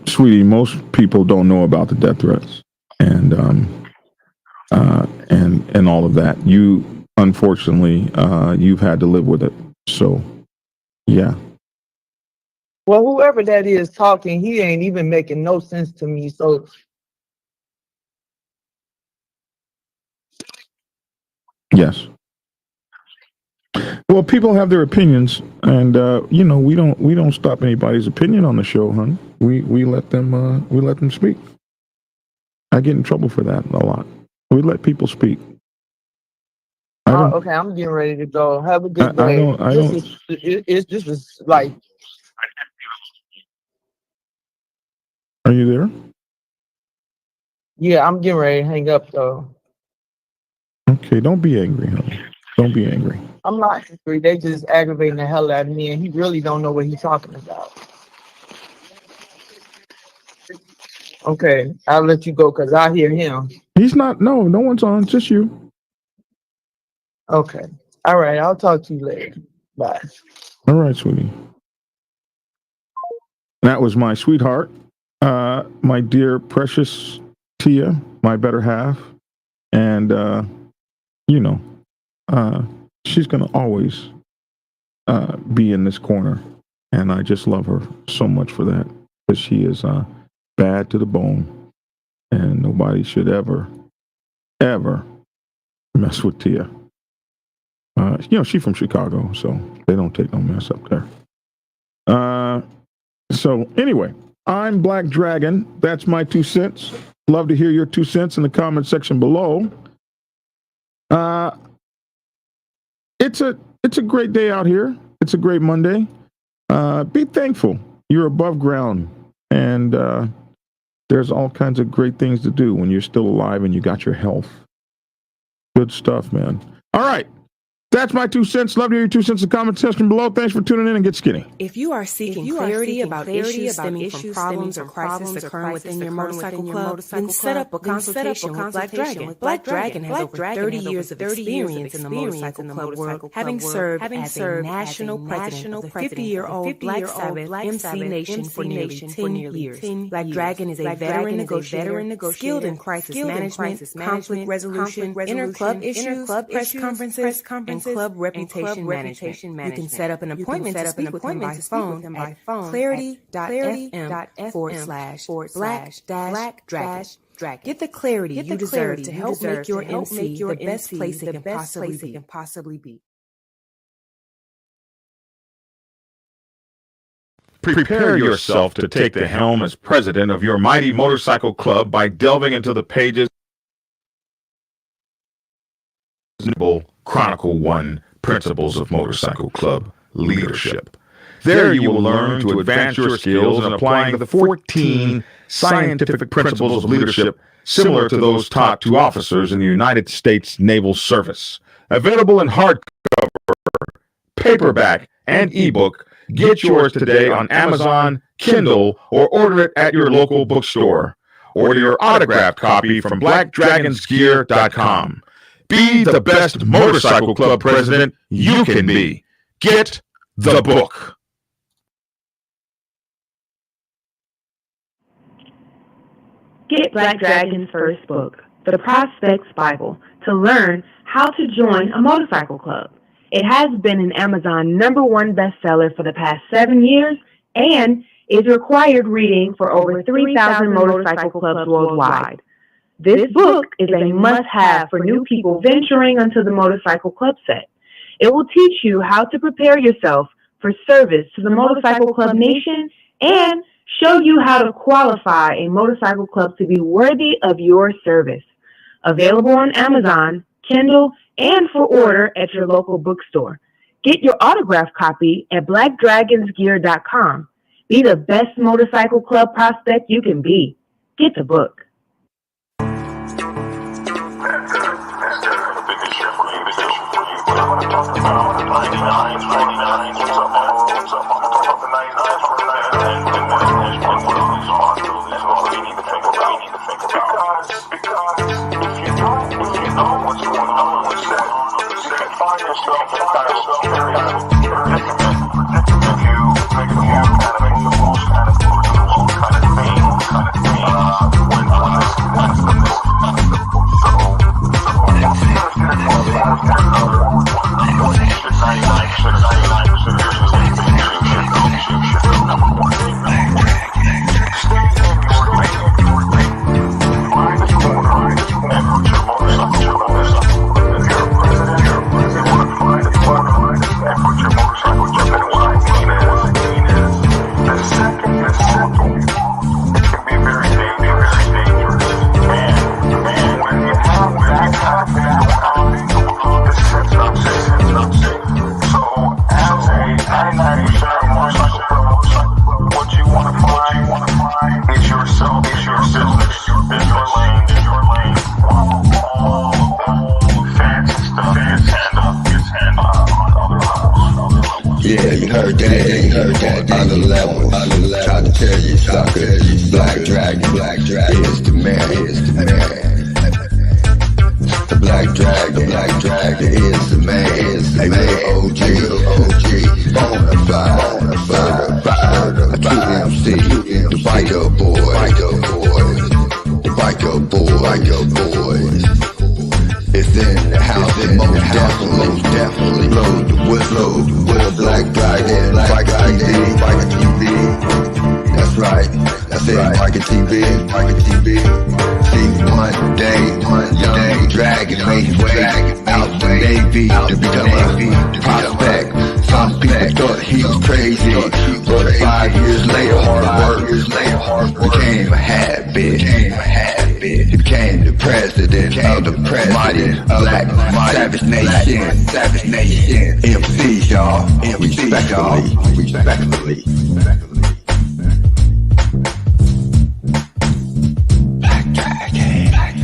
Sweetie, most people don't know about the death threats and all of that. You, unfortunately, you've had to live with it. So, yeah. Well, whoever that is talking, he ain't even making no sense to me. So, yes. Well, people have their opinions, and we don't stop anybody's opinion on the show, honey. We let them speak. I get in trouble for that a lot. We let people speak. okay, I'm getting ready to go. Have a good day. This is like. Are you there? Yeah, I'm getting ready to hang up though. Okay, don't be angry, honey. Don't be angry. I'm not angry. They just aggravating the hell out of me, and he really don't know what he's talking about. Okay, I'll let you go because I hear him. He's not. No one's on. Just you. Okay. All right. I'll talk to you later. Bye. All right, sweetie. That was my sweetheart, my dear precious Tia, my better half, and she's gonna always be in this corner, and I just love her so much for that, because she is bad to the bone, and nobody should ever mess with Tia. She's from Chicago, so they don't take no mess up there. So anyway, I'm Black Dragon. That's my 2 cents. Love to hear your 2 cents in the comment section below. It's a great day out here. It's a great Monday. Be thankful you're above ground, and there's all kinds of great things to do when you're still alive and you got your health. Good stuff, man. All right. That's my 2 cents. Love to hear your 2 cents in the comment section below. Thanks for tuning in, and get skinny. If you are seeking clarity about issues stemming from problems or crises occurring within your motorcycle club, then set up a consultation with Black Dragon. Black Dragon has over 30 years of experience in the motorcycle club world, having served as a national president of the 50-year-old Black Sabbath MC Nation for nearly 10 years. Black Dragon is a veteran negotiator, skilled in crisis management, conflict resolution, inter-club issues, press conferences, and club reputation management. You can set up an appointment to speak with him by phone at clarity.fm/black-dragon. Get the clarity you deserve to help make your MC the best place it can possibly be. Prepare yourself to take the helm as president of your mighty motorcycle club by delving into the pages Chronicle 1 Principles of Motorcycle Club Leadership. There you will learn to advance your skills in applying the 14 scientific principles of leadership similar to those taught to officers in the United States Naval Service. Available in hardcover, paperback, and ebook. Get yours today on Amazon, Kindle, or order it at your local bookstore. Order your autographed copy from blackdragonsgear.com. Be the best motorcycle club president you can be. Get the book. Get Black Dragon's first book, The Prospect's Bible, to learn how to join a motorcycle club. It has been an Amazon #1 bestseller for the past 7 years and is required reading for over 3,000 motorcycle clubs worldwide. This book is a must-have for new people venturing onto the motorcycle club set. It will teach you how to prepare yourself for service to the motorcycle club nation and show you how to qualify a motorcycle club to be worthy of your service. Available on Amazon, Kindle, and for order at your local bookstore. Get your autographed copy at blackdragonsgear.com. Be the best motorcycle club prospect you can be. Get the book. When heard that, other levels. Try to tell you, sucker, Black Dragon is the man, The Black Dragon is the man, a real OG, bonafide, a true MC, the biker boys. It's in the house, and most definitely blow the whistle, Black Dragon, Biker TV. That's right, that's it, Biker TV. See, one day, young dragon made his way out the Navy to become a prospect. Some people thought he was crazy, but 5 years later, hard work became a habit. He became the president of the mighty Black Savage Nation. MCs, y'all, respectfully. Black Dragon, Black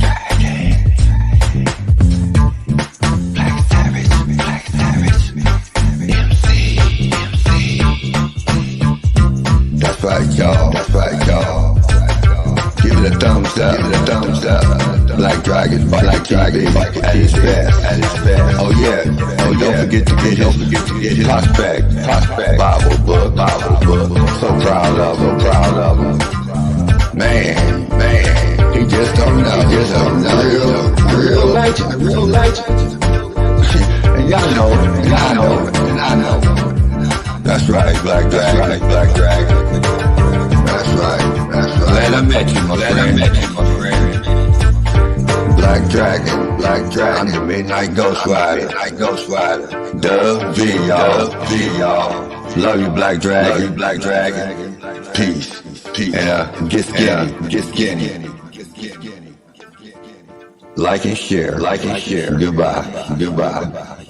Savage, MC. That's right, y'all. Give it a thumbs up. Black Dragon, Biker at his best. Oh yeah. Don't forget to get his prospect. Bible book. So proud of him. Man. He just don't know. Real legend. And y'all know. That's right, Black Dragon. That's right. Glad I met you, my friend. Black Dragon. I'm the Midnight Ghost Rider. Dub V, y'all. Love you, Black Dragon. Peace. And get skinny. Like and share. Goodbye.